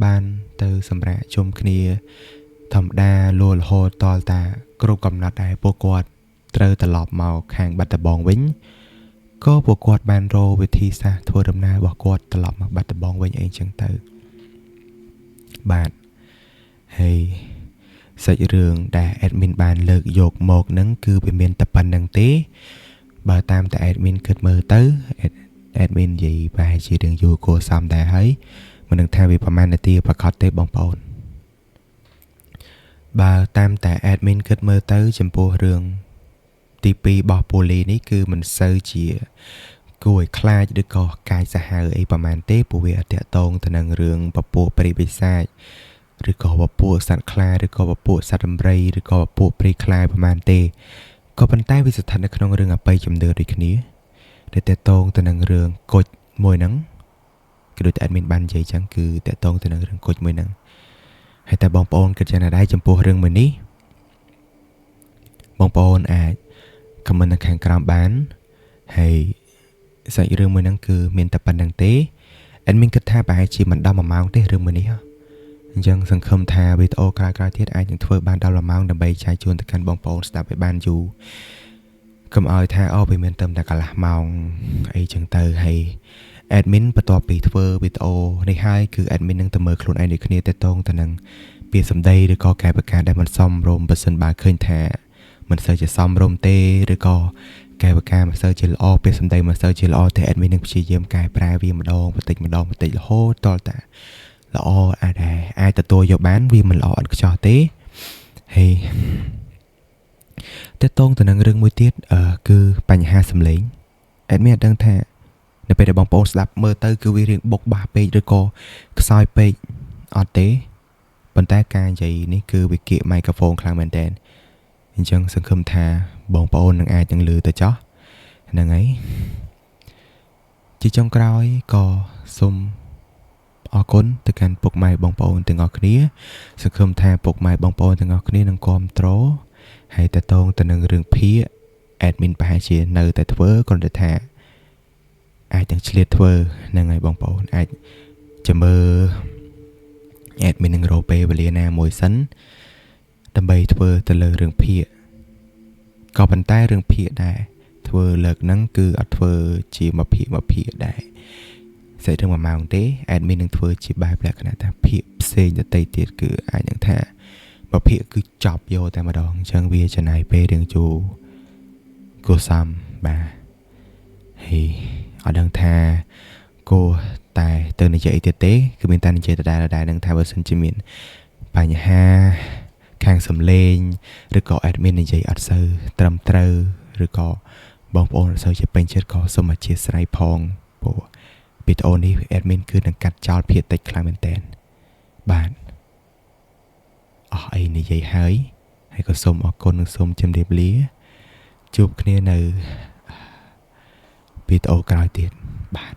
បានទៅសម្រាប់ជុំគ្នាធម្មតាលួររហូតតលតាគ្រប់កំណត់ដែរពួកគាត់ត្រូវត្រឡប់មកខាងបាត់ដំបងវិញក៏ពួកគាត់បានរកវិធីសាស្ត្រធ្វើដំណើររបស់គាត់ត្រឡប់មកបាត់ដំបងវិញអីអញ្ចឹងទៅបាទហើយសាច់រឿងដែល admin បានលើកយកមកហ្នឹងគឺវាមានតែប៉ុណ្្នឹងទេបើតាមតែ admin គិតមើលទៅ admin និយាយប្រហែលជារឿងយូរគួរសមដែរហើយមិនដឹងថាវាប្រហែលនាទីប្រកបទេបងប្អូនបើតាមតែ admin គិតមើលទៅចំពោះរឿងទី2របស់ពូលីនេះគឺមិនសូវជាគួរឲ្យខ្លាចឬក៏កាយសាហាវអីប្រហែលទេព្រោះវាអត់តាក់ទងទៅនឹងរឿងពពួកព្រៃបិសាចឬក៏ពពួកសត្វខ្លាឬក៏ពពួកសត្វដំរីឬក៏ពពួកព្រៃខ្លាប្រហែលទេក៏ប៉ុន្តែវាស្ថិតនៅក្នុងរឿងអបិយជំនឿដូចគ្នាដែលតាក់ទងទៅនឹងរឿងគុជមួយហ្នឹងគឺដូចតែ admin បាននិយាយចឹងគឺតាក់ទងទៅនឹងរឿងគុជមួយហ្នឹងហើយតែបងប្អូនគិតយ៉ាងណាដែរចំពោះរឿងមួយនេះបងប្អូនអាចខមមិននៅខាងក្រោមបានហើយសាច់រឿងមួយហ្នឹងគឺមានតែប៉ុណ្្នឹងទេ admin គិតថាប្រហែលជាមិនដល់1ម៉ោងទេរឿងមួយនេះអញ្ចឹងសង្ឃឹមថាវីដេអូក្រោយៗទៀតអាចនឹងធ្វើបានដល់1ម៉ោងដើម្បីចែកជូនទៅកាន់បងប្អូនស្ដាប់ឲ្យបានយូរកុំឲ្យថាវាមានតែកន្លះម៉ោងអីចឹងទៅហើយ admin បន្ទាប់ពីធ្វើវីដេអូនេះហើយគឺ admin នឹងទៅមើលខ្លួនឯងដូចគ្នាទៅតងទៅនឹងពាក្យសម្ដីឬក៏កាយវិការដែលមិនសមរម្យបើសិនបើឃើញថាមិនសូវជាសមរម្យទេឬក៏កាយវិការមិនសូវជាល្អពាក្យសម្ដីមិនសូវជាល្អទេ admin នឹងព្យាយាមកែប្រែវាម្ដងបន្តិចរហូតតតាល្អអាចទទួលយកបានវាមិនល្អអត់ខ្ចោះទេហើយតើតងទៅនឹងរឿងមួយទៀតគឺបញ្ហាសំឡេង admin អត់ដឹងថានៅពេលដែលបងប្អូនស្ដាប់មើលទៅគឺវារៀងបុកបាសពេកឬក៏ខ្សោយពេកអត់ទេប៉ុន្តែការនិយាយនេះគឺវាគៀកមីក្រូហ្វូនខ្លាំងមែនតើអញ្ចឹងសង្ឃឹមថាបងប្អូននឹងអាចនឹងឮទៅចោះហ្នឹងហើយជាចុងក្រោយក៏សូមអរគុណទៅកាន់ពុកម៉ែបងប្អូនទាំងអស់គ្នាសង្ឃឹមថាពុកម៉ែបងប្អូនទាំងអស់គ្នានឹងគាំទ្រហើយតតងទៅនឹងរឿងភាគ admin ប្រហែលជានៅតែធ្វើគ្រាន់តែថាអាចនឹងឆ្លៀតធ្វើហ្នឹងហើយបងប្អូនអាចចាំមើល admin នឹងរកពេលវេលាណាមួយសិនដើម្បីធ្វើទៅលើរឿងភាគក៏ប៉ុន្តែរឿងភាគដែរធ្វើលើកហ្នឹងគឺអត់ធ្វើជាមួយភាគដែរសាច់រឿង1ម៉ោងទេ admin នឹងធ្វើជាបែបលក្ខណៈថាភាគផ្សេងដទៃទៀតគឺអាចនឹងថាមួយភាគគឺចប់យកតែម្ដងអញ្ចឹងវាចំណាយពេលរឿងជូរគួរសមបាទហើយអត់ដឹងថាគួរតែទៅនិយាយទៀតទេគឺមានតែនិយាយដដែលនឹងថាបើសិនជាមានបញ្ហាខាងសំឡេងឬក៏ admin និយាយអត់សូវត្រឹមត្រូវឬក៏បងប្អូនអត់សូវជាពេញចិត្តក៏សូមអធិស្ឋានផងព្រោះវីដេអូនេះ admin គឺនឹងកាត់ចោលភាគតិចខ្លាំងមែនតើបាទអស់អីនិយាយហើយក៏សូមអរគុណនិងសូមជម្រាបលាជួបគ្នានៅវីដេអូក្រោយទៀតបាទ